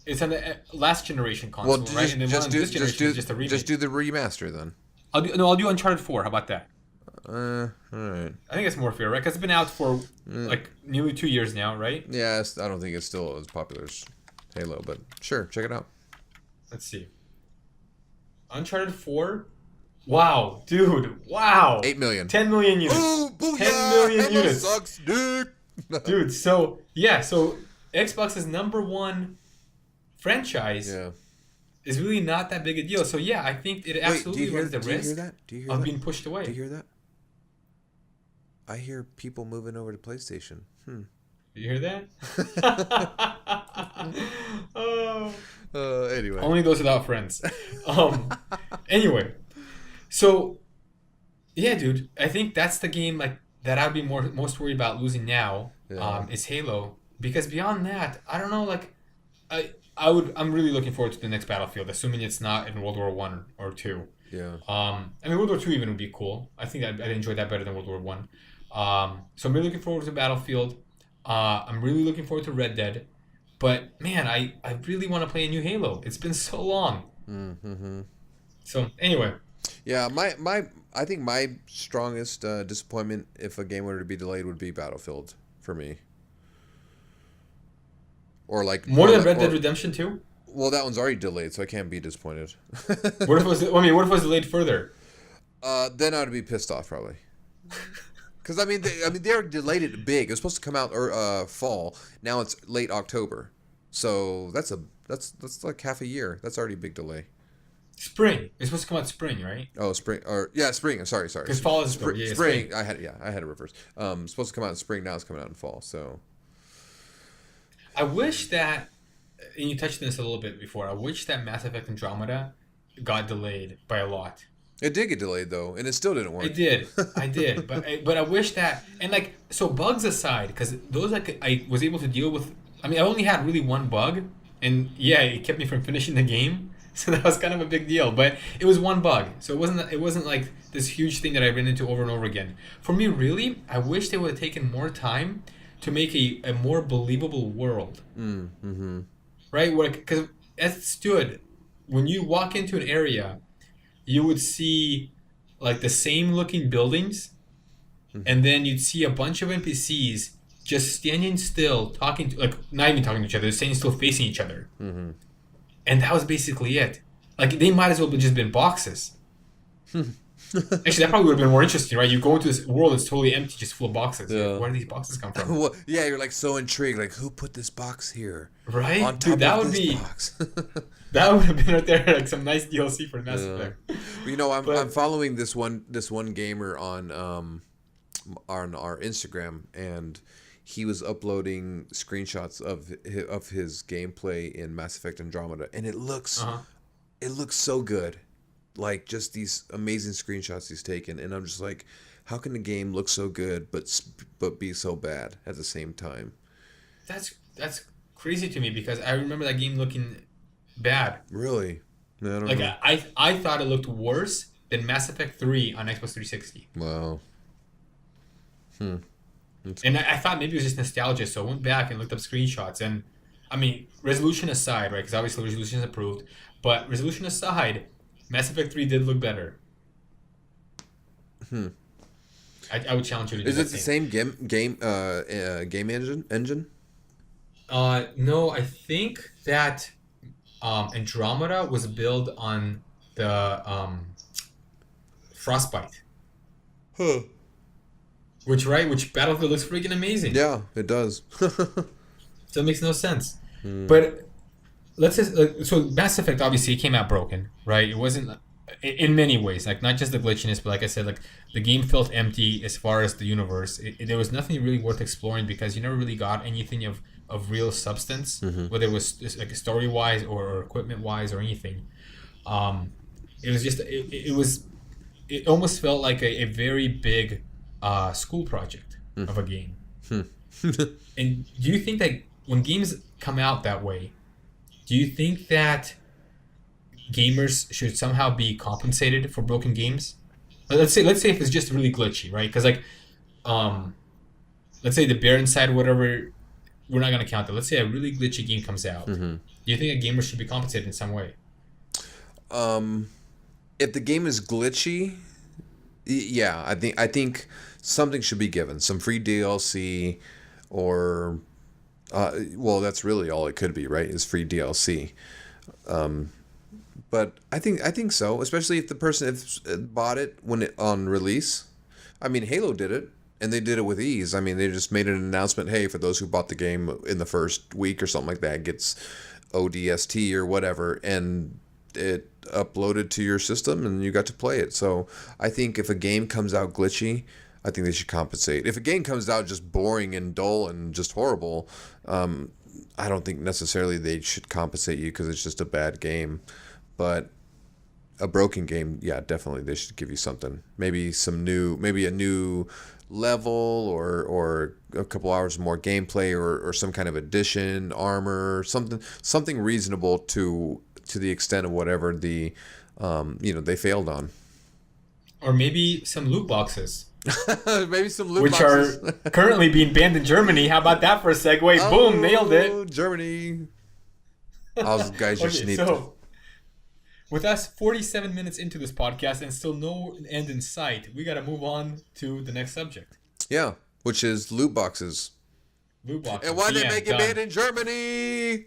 it's on the last generation console, Well, right? And then on this generation is just a remake. just do the remaster then. I'll do Uncharted 4. How about that? All right. I think it's more fair, right? Because it's been out for like nearly 2 years now, right? Yeah, I don't think it's still as popular as Halo, but sure, check it out. Let's see. Uncharted 4. Wow, dude. Wow. 8 million. 10 million units. Ooh, 10 million Halo units. sucks, dick. Dude, so yeah, so Xbox's number one franchise Yeah. is really not that big a deal. So yeah, I think it absolutely runs the do you risk hear that? Do you hear of that? being pushed away. Do you hear that? I hear people moving over to PlayStation. You hear that? Oh. Anyway. Only those without friends. Anyway, so yeah, dude, I think that's the game like that I'd be most worried about losing now. Yeah. Is Halo, because beyond that, I don't know. Like, I'm really looking forward to the next Battlefield, assuming it's not in World War One or Two. Yeah. I mean, World War Two even would be cool. I think I'd enjoy that better than World War One. So I'm really looking forward to Battlefield. I'm really looking forward to Red Dead. But man, I really want to play a new Halo. It's been so long. Mm-hmm. So anyway, Yeah, I think my strongest disappointment if a game were to be delayed would be Battlefield for me. Or like more than Red Dead Redemption 2? Well, that one's already delayed, so I can't be disappointed. What if it was? I mean, what if it was delayed further? Then I'd be pissed off probably. Because they already delayed it big. It was supposed to come out fall. Now it's late October, so that's like half a year. That's already a big delay. Spring. It's supposed to come out spring, right? Oh, spring or yeah, spring. Sorry. Because fall is spring. yeah, Spring. I had it reversed. Supposed to come out in spring. Now it's coming out in fall. So I wish that, and you touched on this a little bit before. I wish that Mass Effect Andromeda got delayed by a lot. it did get delayed though, and it still didn't work. I did, but I wish that, and like, so bugs aside, because those I was able to deal with. I mean, I only had really one bug, and yeah, it kept me from finishing the game, so that was kind of a big deal. But it was one bug, so it wasn't like this huge thing that I ran into over and over again. For me, really, I wish they would have taken more time to make a more believable world. Mm-hmm. Right, because as it stood, when you walk into an area, you would see like the same looking buildings, and then you'd see a bunch of NPCs just standing still, talking to, like, not even talking to each other, standing still facing each other. Mm-hmm. And that was basically it. Like, they might as well have just been boxes. Actually, that probably would have been more interesting, right? You go into this world that's totally empty, just full of boxes. Yeah. Like, where do these boxes come from? Well, yeah, you're like so intrigued. Like, who put this box here? Right? On top Dude, that of would this be box. that would have been right there, like some nice DLC for Mass Effect. Well, you know, I'm following this one gamer on our Instagram, and he was uploading screenshots of his gameplay in Mass Effect Andromeda, and it looks so good. Like, just these amazing screenshots he's taken, and I'm just like, how can a game look so good but be so bad at the same time? That's crazy to me, because I remember that game looking bad. Really? I don't Like know. I thought it looked worse than Mass Effect 3 on Xbox 360. Wow. And I thought maybe it was just nostalgia, so I went back and looked up screenshots. And I mean, resolution aside, right? Because obviously resolution is improved, but resolution aside, Mass Effect 3 did look better. I would challenge you to do Is the it the same game engine? No, I think that Andromeda was built on the Frostbite, Huh. which Battlefield looks freaking amazing. Yeah, it does. So it makes no sense. But let's just so Mass Effect obviously came out broken, right? It wasn't in many ways, like not just the glitchiness, but like I said, like the game felt empty as far as the universe. There was nothing really worth exploring because you never really got anything of real substance, whether it was just like story wise or equipment wise or anything. It was just it almost felt like a very big school project of a game. And do you think that when games come out that way, do you think that gamers should somehow be compensated for broken games? Let's say if it's just really glitchy, right? Because like, let's say the bear inside whatever, we're not gonna count it. Let's say a really glitchy game comes out. Do you think a gamer should be compensated in some way? If the game is glitchy, yeah, I think something should be given. Some free DLC, or well, that's really all it could be, right? Is free DLC. But I think so, especially if the person bought it when it on release. I mean, Halo did it, and they did it with ease. I mean, they just made an announcement, hey, for those who bought the game in the first week or something like that, gets ODST or whatever, and it uploaded to your system, and you got to play it. So I think if a game comes out glitchy, I think they should compensate. If a game comes out just boring and dull and just horrible, I don't think necessarily they should compensate you because it's just a bad game. But a broken game, yeah, definitely they should give you something. Maybe a new level, or a couple hours more gameplay, or some kind of addition, armor, something reasonable to the extent of whatever they failed on. Or maybe some loot boxes, Maybe some loot which boxes. are currently being banned in Germany. How about that for a segue? Boom, nailed it. Germany. Guys, just Okay, need so with us 47 minutes into this podcast and still no end in sight, we got to move on to the next subject. yeah, which is loot boxes. Loot boxes. And why they Yeah, make it done. banned in Germany?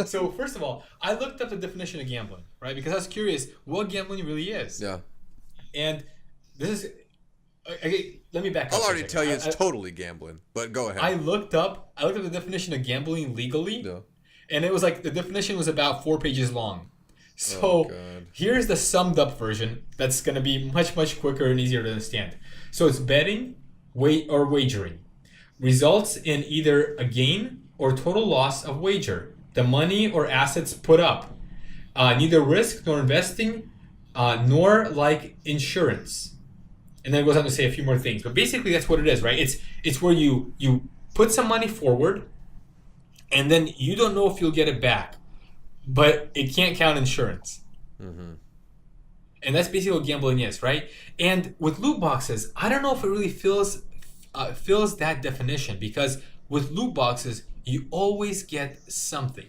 So first of all, I looked up the definition of gambling, right? Because I was curious what gambling really is. Yeah, And this is, okay, let me back up. I'll for a already second. tell you it's totally gambling. But go ahead. I looked up the definition of gambling legally, Yeah. and it was like the definition was about 4 pages long. So Oh, God. here's the summed up version that's going to be much quicker and easier to understand. So it's betting, or wagering, results in either a gain or total loss of wager, the money or assets put up, neither risk nor investing, nor like insurance. And then it goes on to say a few more things, but basically that's what it is, right? It's where you put some money forward, and then you don't know if you'll get it back, but it can't count insurance. And that's basically what gambling is, right? And with loot boxes, I don't know if it really fills that definition, because with loot boxes, you always get something,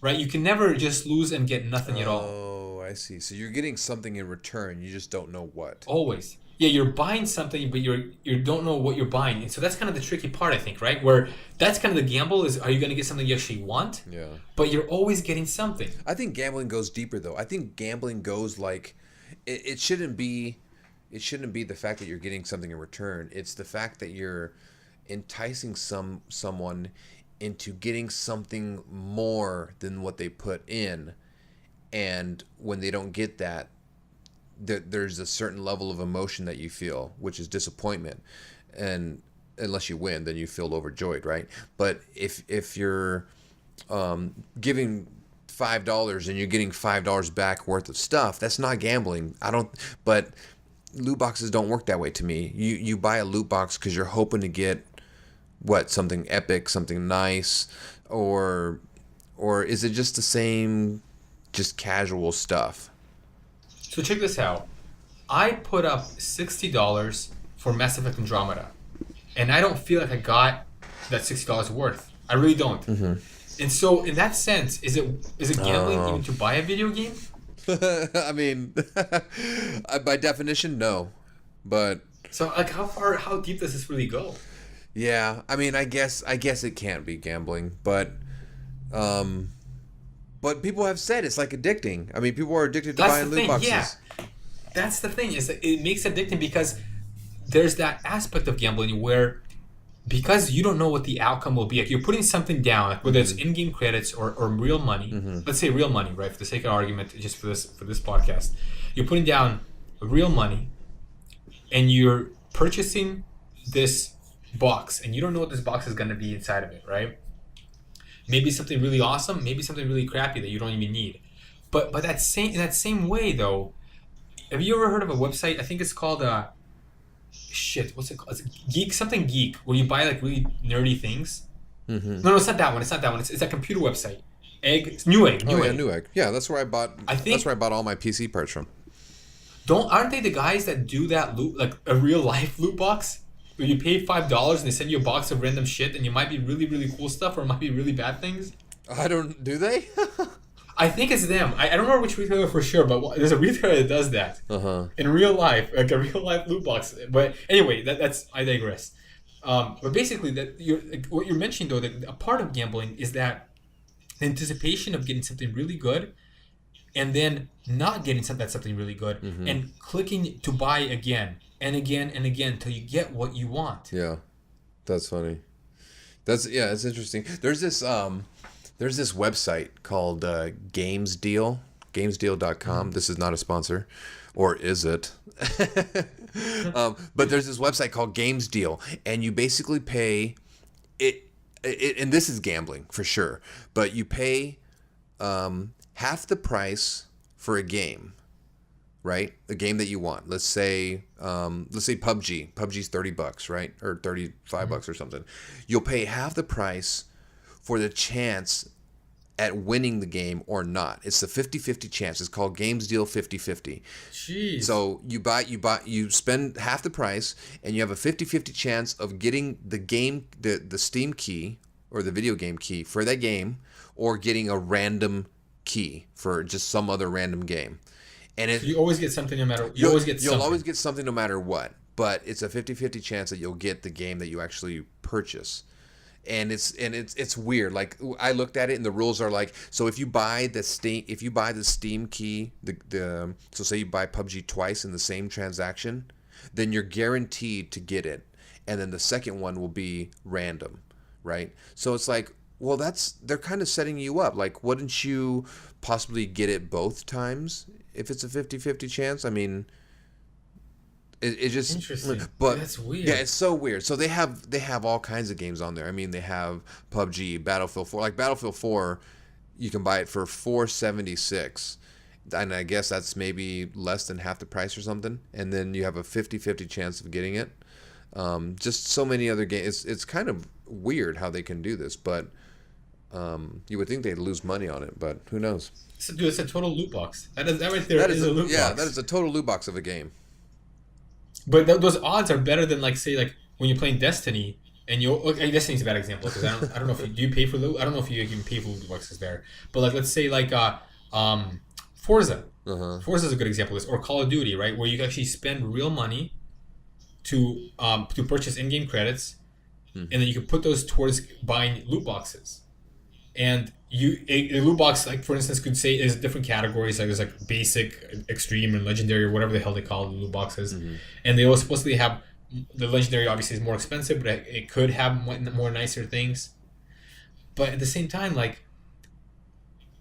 right? You can never just lose and get nothing at all. Oh, I see. So you're getting something in return. You just don't know what. Always. Yeah, you're buying something, but you don't know what you're buying. And so that's kind of the tricky part, I think, right? Where that's kind of the gamble is, are you going to get something you actually want? Yeah. But you're always getting something. I think gambling goes deeper, though. I think gambling goes like it shouldn't be the fact that you're getting something in return. It's the fact that you're enticing someone into getting something more than what they put in, and when they don't get that, there's a certain level of emotion that you feel, which is disappointment. And unless you win, then you feel overjoyed, right? But if you're giving $5 and you're getting $5 back worth of stuff, that's not gambling. But loot boxes don't work that way to me. You buy a loot box because you're hoping to get something epic, something nice, or is it just the same just casual stuff. So check this out. I put up $60 for Mass Effect Andromeda, and I don't feel like I got that $60 worth. I really don't. And so, in that sense, is it gambling even to buy a video game? I mean, by definition, no. But so, like, how deep does this really go? Yeah, I mean, I guess it can't be gambling, but people have said it's like addicting. I mean, people are addicted to buying loot boxes. Yeah, that's the thing. Is that it makes it addicting because there's that aspect of gambling where, because you don't know what the outcome will be, like you're putting something down, like whether it's in-game credits or real money. Let's say real money, right? For the sake of argument, just for this podcast, you're putting down real money, and you're purchasing this box, and you don't know what this box is going to be inside of it, right? Maybe something really awesome, maybe something really crappy that you don't even need. But in that same way, though, have you ever heard of a website? I think it's called what's it called? It's Geek, where you buy like really nerdy things. No, it's not that one. It's a computer website. Newegg. Yeah, that's where I bought. That's where I bought all my PC parts from. Aren't they the guys that do that loot, like a real life loot box? Where you pay $5 and they send you a box of random shit, and you might be really, really cool stuff, or it might be really bad things. Do they? I think it's them. I don't remember which retailer for sure, but there's a retailer that does that in real life, like a real life loot box. But anyway, that's I digress. But basically, what you're mentioning though, that a part of gambling is that the anticipation of getting something really good, and then not getting something really good, and clicking to buy again and again and again until you get what you want. Yeah, that's funny. It's interesting. There's this website called GamesDeal.com. This is not a sponsor, or is it? But there's this website called Games Deal, and you basically pay it, and this is gambling for sure. But you pay half the price for a game, right? A game that you want. Let's say PUBG. PUBG's $30, right, or $35 or something. You'll pay half the price for the chance at winning the game or not. It's the 50-50 chance. It's called Games Deal 50-50. Jeez. So you spend half the price, and you have a 50-50 chance of getting the game, the Steam key or the video game key for that game, or getting a random key for just some other random game. And you always get something no matter. You'll always get something no matter what. But it's a 50-50 chance that you'll get the game that you actually purchase. And it's weird. Like, I looked at it, and the rules are like, so if you buy the Steam key, so say you buy PUBG twice in the same transaction, then you're guaranteed to get it, and then the second one will be random, right? So it's like, well, they're kind of setting you up. Like, wouldn't you possibly get it both times if it's a 50-50 chance? I mean, it just interesting, but that's weird. Yeah, it's so weird. So they have all kinds of games on there. I mean, they have PUBG, Battlefield 4. Like Battlefield 4, you can buy it for $4.76, and I guess that's maybe less than half the price or something. And then you have a 50-50 chance of getting it. Just so many other games. It's kind of weird how they can do this, but you would think they'd lose money on it, but who knows? So, dude, it's a total loot box. That right there is a loot box. Yeah, that is a total loot box of a game. But those odds are better than, like, say, like when you're playing Destiny, and Destiny's a bad example because I don't know if you pay for loot. I don't know if you can pay for loot boxes there. But like, let's say like Forza. Forza is a good example of this, or Call of Duty, right, where you can actually spend real money to purchase in-game credits, and then you can put those towards buying loot boxes. And a loot box, like for instance, could say is different categories. Like there's like basic, extreme, and legendary, or whatever the hell they call the loot boxes. And they will supposedly have the legendary. Obviously, is more expensive, but it could have more nicer things. But at the same time, like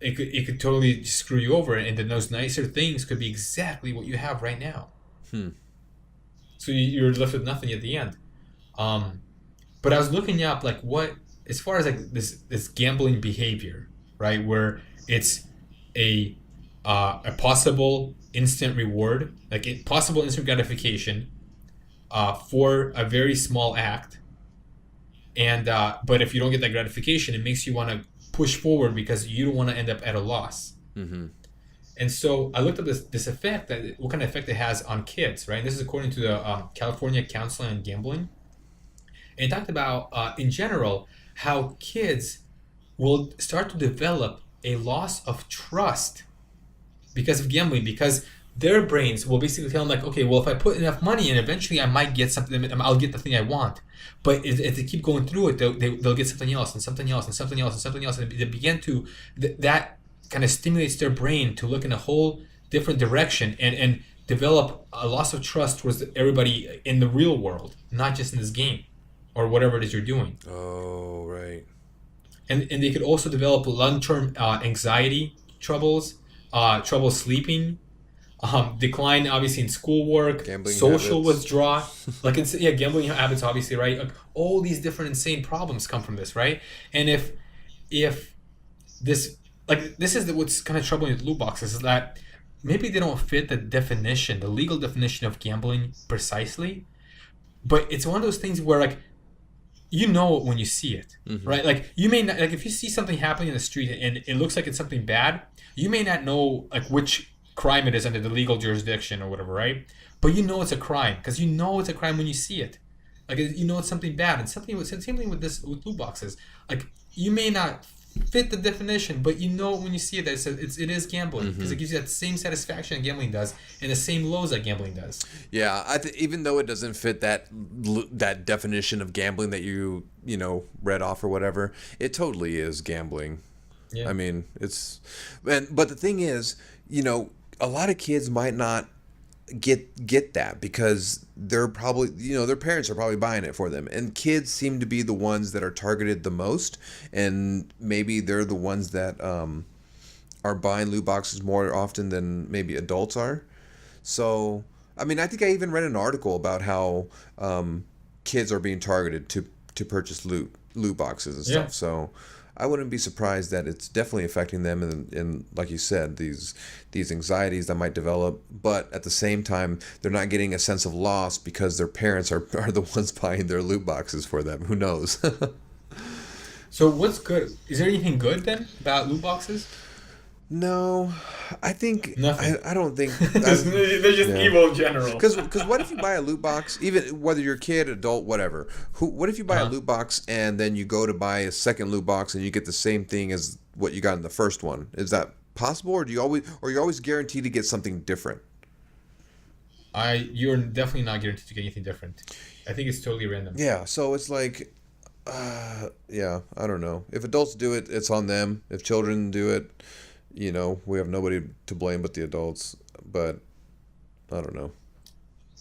it could totally screw you over, and then those nicer things could be exactly what you have right now. So you're left with nothing at the end. But I was looking up like what. As far as like this gambling behavior, right, where it's a possible instant reward, like a possible instant gratification, for a very small act, and but if you don't get that gratification, it makes you want to push forward because you don't want to end up at a loss. And so I looked up this effect, what kind of effect it has on kids, right? And this is according to the California Council on Gambling. And it talked about, in general, how kids will start to develop a loss of trust because of gambling, because their brains will basically tell them like, okay, well, if I put enough money in, eventually I might get something, I'll get the thing I want. But if they keep going through it, they'll get something else and something else and something else and something else. And they begin to, that kind of stimulates their brain to look in a whole different direction and develop a loss of trust towards everybody in the real world, not just in this game or whatever it is you're doing. Oh, right. And they could also develop long-term anxiety troubles, trouble sleeping, decline obviously in schoolwork, Gambling social habits. withdrawal, like gambling habits obviously, right? Like all these different insane problems come from this, right? And if this is what's kind of troubling with loot boxes is that maybe they don't fit the definition, the legal definition of gambling precisely, but it's one of those things where like you know it when you see it, right? Like you may not, like if you see something happening in the street and it looks like it's something bad, you may not know like which crime it is under the legal jurisdiction or whatever, right? But you know it's a crime because you know it's a crime when you see it. Like you know it's something bad, and same thing with loot boxes. Like you may not fit the definition, but you know when you see it that it is gambling because it gives you that same satisfaction that gambling does and the same lows that gambling does. Yeah, even though it doesn't fit that definition of gambling that you read off or whatever, it totally is gambling. Yeah. I mean, but the thing is, a lot of kids might not get that because they're probably their parents are probably buying it for them, and kids seem to be the ones that are targeted the most, and maybe they're the ones that are buying loot boxes more often than maybe adults are. So I mean, I think I even read an article about how kids are being targeted to purchase loot boxes and stuff. So I wouldn't be surprised that it's definitely affecting them, and like you said, these anxieties that might develop. But at the same time, they're not getting a sense of loss because their parents are the ones buying their loot boxes for them. Who knows? So what's good? Is there anything good then about loot boxes? No, I think nothing. I don't think they're just evil in general. Because what if you buy a loot box, even whether you're a kid, adult, whatever? What if you buy a loot box and then you go to buy a second loot box and you get the same thing as what you got in the first one? Is that possible, or you're always guaranteed to get something different? You're definitely not guaranteed to get anything different. I think it's totally random. Yeah, so it's like, I don't know. If adults do it, it's on them. If children do it, we have nobody to blame but the adults. But I don't know.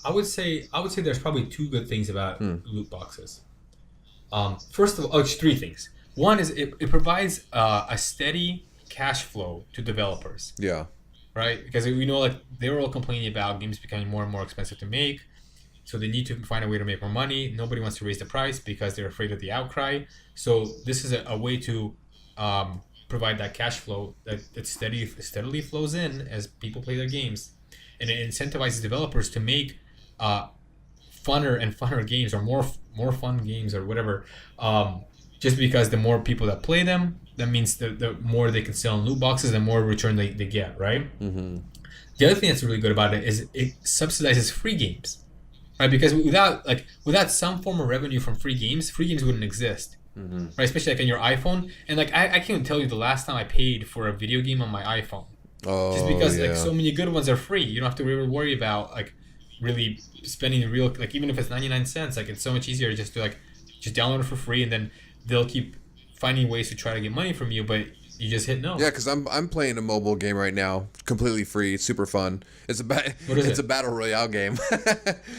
I would say there's probably two good things about loot boxes. First of all, it's three things. One is it provides a steady cash flow to developers. Yeah. Right? Because we know like they were all complaining about games becoming more and more expensive to make. So they need to find a way to make more money. Nobody wants to raise the price because they're afraid of the outcry. So this is a way to provide that cash flow that steadily flows in as people play their games, and it incentivizes developers to make funner and funner games, or more fun games, or whatever. Just because the more people that play them, that means the more they can sell in loot boxes, the more return they get, right? Mm-hmm. The other thing that's really good about it is it subsidizes free games, right? Because without some form of revenue from free games wouldn't exist. Mm-hmm. Right, especially like on your iPhone, and like I can't tell you the last time I paid for a video game on my iPhone. Just because like so many good ones are free, you don't have to really worry about like really spending real, like even if it's 99 cents, like it's so much easier just to just download it for free, and then they'll keep finding ways to try to get money from you, but you just hit no. Yeah, because I'm playing a mobile game right now, completely free. It's super fun. It's a battle royale game.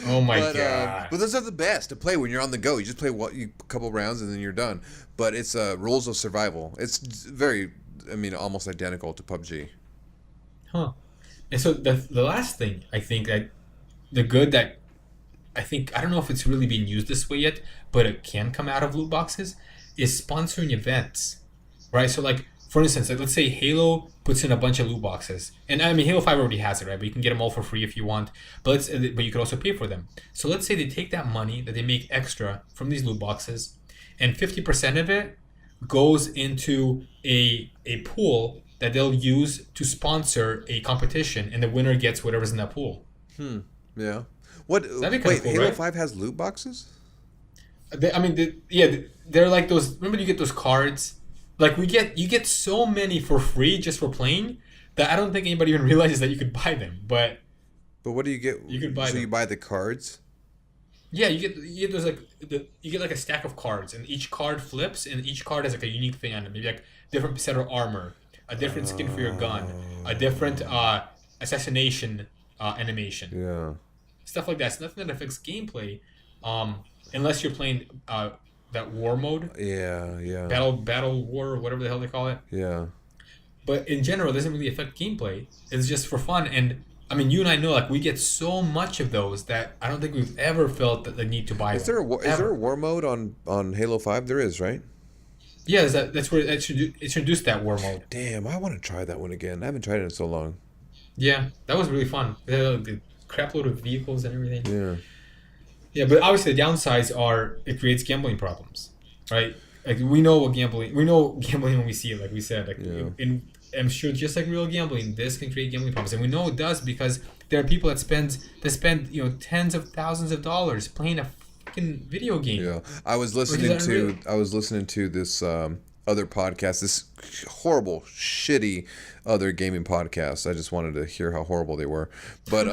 Oh my god! But those are the best to play when you're on the go. You just play a couple rounds and then you're done. But it's rules of survival. It's very, almost identical to PUBG. Huh. And so the last thing I think that the good that I don't know if it's really being used this way yet, but it can come out of loot boxes is sponsoring events, right? So like. For instance, let's say Halo puts in a bunch of loot boxes, and Halo 5 already has it, right? But you can get them all for free if you want. But you could also pay for them. So let's say they take that money that they make extra from these loot boxes, and 50% of it goes into a pool that they'll use to sponsor a competition, and the winner gets whatever's in that pool. Yeah. What? That'd be kinda cool, Halo right? 5 has loot boxes? They're like those. Remember, you get those cards. Like you get so many for free just for playing that I don't think anybody even realizes that you could buy them. But what do you get? You could buy so them. you buy the cards? Yeah, you get those you get like a stack of cards, and each card flips, and each card has like a unique thing on it. Maybe like different set of armor, a different skin for your gun, a different assassination animation, Yeah. stuff like that. It's nothing that affects gameplay, unless you're playing that war mode, Yeah. battle war, or whatever the hell they call it. Yeah. But in general, it doesn't really affect gameplay. It's just for fun. And I mean, you and I know, like, we get so much of those that I don't think we've ever felt the need to buy them. Is there a war mode on Halo 5? There is, right? Yeah, that's where it's introduced that war mode. Damn, I want to try that one again. I haven't tried it in so long. Yeah, that was really fun. The crap load of vehicles and everything. Yeah. Yeah, but obviously the downsides are it creates gambling problems, right? Like we know gambling when we see it, like we said. Like I'm sure just like real gambling, this can create gambling problems, and we know it does because there are people that spend tens of thousands of dollars playing a fucking video game. Yeah, I was listening to this other podcast, this horrible, shitty other gaming podcast. I just wanted to hear how horrible they were, but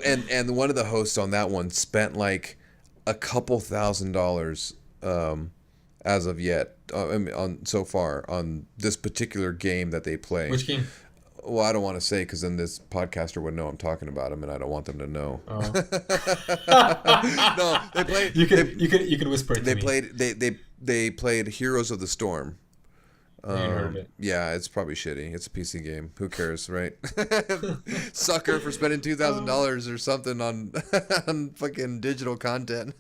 and one of the hosts on that one spent like a couple $1,000s as of yet on so far on this particular game that they play. Which game? Well, I don't want to say because then this podcaster would know I'm talking about them, and I don't want them to know. Oh. No, they played. You could whisper it to me. They played Heroes of the Storm. You heard of it. Yeah, it's probably shitty. It's a PC game. Who cares, right? Sucker for spending $2,000 or something on fucking digital content.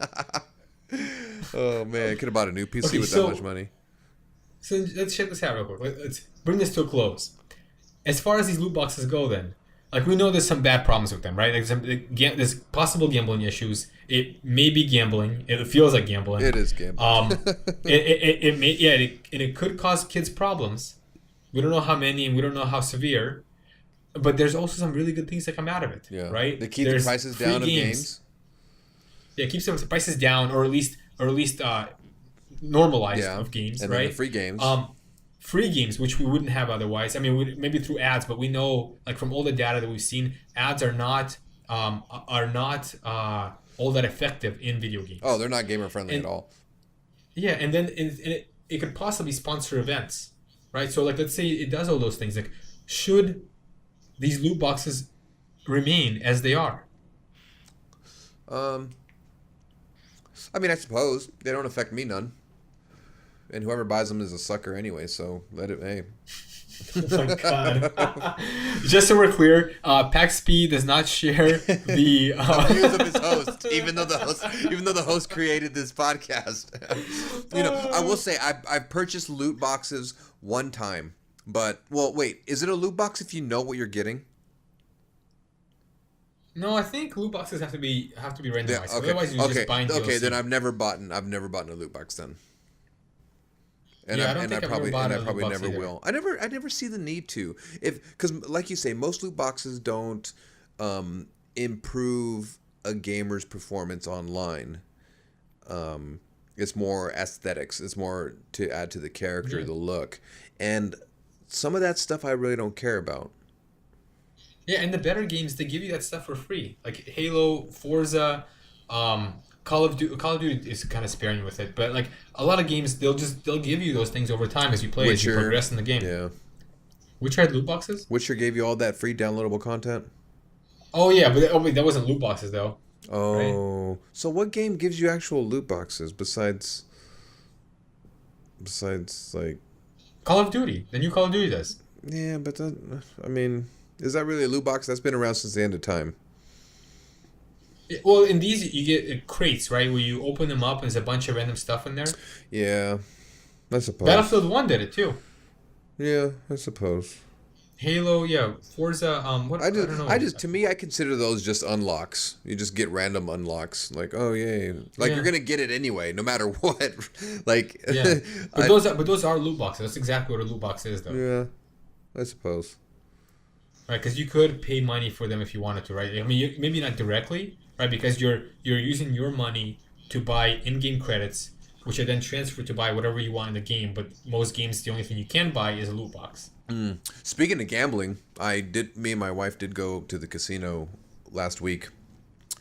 Oh man, could have bought a new PC with that much money. So let's check this out real quick. Let's bring this to a close. As far as these loot boxes go, then, like we know there's some bad problems with them, right? There's possible gambling issues. It may be gambling. It feels like gambling. It is gambling. It could cause kids problems. We don't know how many, and we don't know how severe. But there's also some really good things that come out of it. Yeah. Right. They keep the prices down of games. Yeah, it keeps the prices down, or at least normalized of games, and right? Then the free games. Free games, which we wouldn't have otherwise. I mean, maybe through ads, but we know, like from all the data that we've seen, ads are not all that effective in video games. Oh, they're not gamer friendly at all. Yeah, and then it could possibly sponsor events, right? So, like, let's say it does all those things. Like, should these loot boxes remain as they are? I mean, I suppose they don't affect me none. And whoever buys them is a sucker anyway, so let it. Hey. Oh my god! Just so we're clear, PAXP does not share the views of his host, even though the host created this podcast. I will say I've purchased loot boxes one time, but wait, is it a loot box if you know what you're getting? No, I think loot boxes have to be randomized. Yeah, okay. Otherwise, you're just buying DLC. Okay, then I've never bought a loot box then. And I probably never will. I never see the need to, because like you say, most loot boxes don't improve a gamer's performance online. It's more aesthetics. It's more to add to the character, the look, and some of that stuff I really don't care about. Yeah, and the better games, they give you that stuff for free, like Halo, Forza. Call of Duty is kind of sparing with it, but like a lot of games, they'll give you those things over time as you play, as you progress in the game. Yeah. Witcher had loot boxes? Witcher gave you all that free downloadable content? Oh yeah, but that wasn't loot boxes though. Oh, right? So what game gives you actual loot boxes besides like Call of Duty? The new Call of Duty does. Yeah, but is that really a loot box? That's been around since the end of time. Well, in these you get crates, right, where you open them up and there's a bunch of random stuff in there. Yeah, I suppose. Battlefield 1 did it too. Yeah, I suppose. Halo, yeah, Forza. What I don't know. To me, I consider those just unlocks. You just get random unlocks, like, oh yay, like Yeah. you're gonna get it anyway, no matter what. Like, Yeah, but those are loot boxes. That's exactly what a loot box is, though. yeah, I suppose. Right? Because you could pay money for them if you wanted to, right? I mean, maybe not directly, right? Because you're using your money to buy in-game credits, which are then transferred to buy whatever you want in the game. But most games, the only thing you can buy is a loot box. Speaking of gambling, me and my wife did go to the casino last week,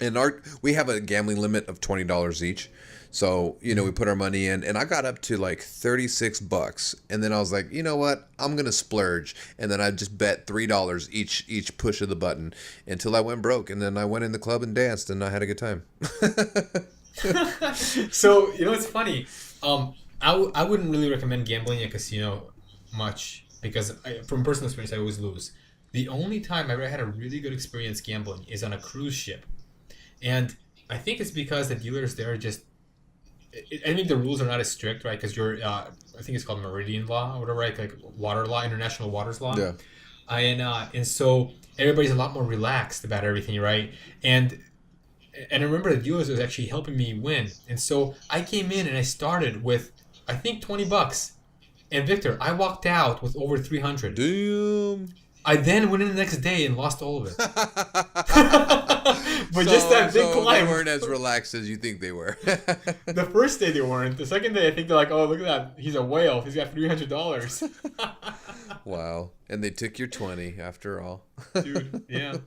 and we have a gambling limit of $20 each. So, we put our money in, and I got up to like $36, and then I was like, you know what, I'm gonna splurge, and then I just bet $3 each push of the button until I went broke, and then I went in the club and danced, and I had a good time. So it's funny. I wouldn't really recommend gambling at a casino much because from personal experience, I always lose. The only time I ever had a really good experience gambling is on a cruise ship, and I think it's because the dealers there are just. I think the rules are not as strict, right? Because I think it's called Meridian law or whatever, right? Like water law, international waters law. Yeah. And so everybody's a lot more relaxed about everything, right? And I remember the dealers was actually helping me win. And so I came in and I started with, I think, $20. And Victor, I walked out with over 300. Damn. I then went in the next day and lost all of it. But just that big climb. They weren't as relaxed as you think they were. The first day they weren't. The second day, I think they're like, oh, look at that. He's a whale. He's got $300. Wow. And they took your 20 after all. Dude, yeah.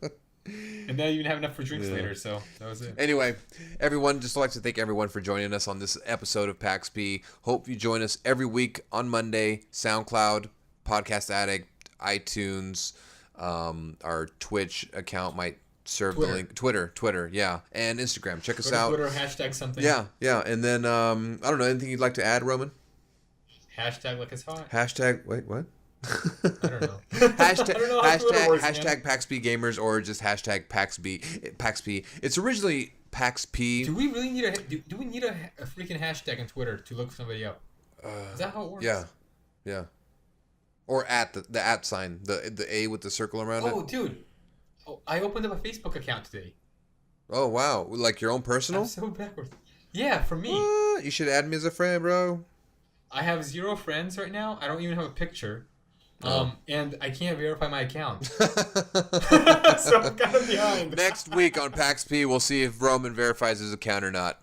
And then you didn't have enough for drinks later, so that was it. Anyway, everyone, just like to thank everyone for joining us on this episode of PAXP. Hope you join us every week on Monday, SoundCloud, Podcast Addict, iTunes, our Twitch account might serve the link. Twitter, yeah, and Instagram. Check us out. Twitter, hashtag something. Yeah, and then I don't know, anything you'd like to add, Roman? Hashtag like it's hot. Hashtag wait, what? I don't know. Hashtag I don't know how Twitter works, hashtag PAXP gamers, or just hashtag PAXP. It's originally PAXP. Do we really need do we need a freaking hashtag on Twitter to look somebody up? Is that how it works? Yeah. Or at the at sign, the A with the circle around it. Oh, dude. Oh, I opened up a Facebook account today. Oh, wow. Like your own personal? I'm so backwards. Yeah, for me. What? You should add me as a friend, bro. I have 0 friends right now. I don't even have a picture. And I can't verify my account. So I'm kind of behind. Next week on PAXP, we'll see if Roman verifies his account or not.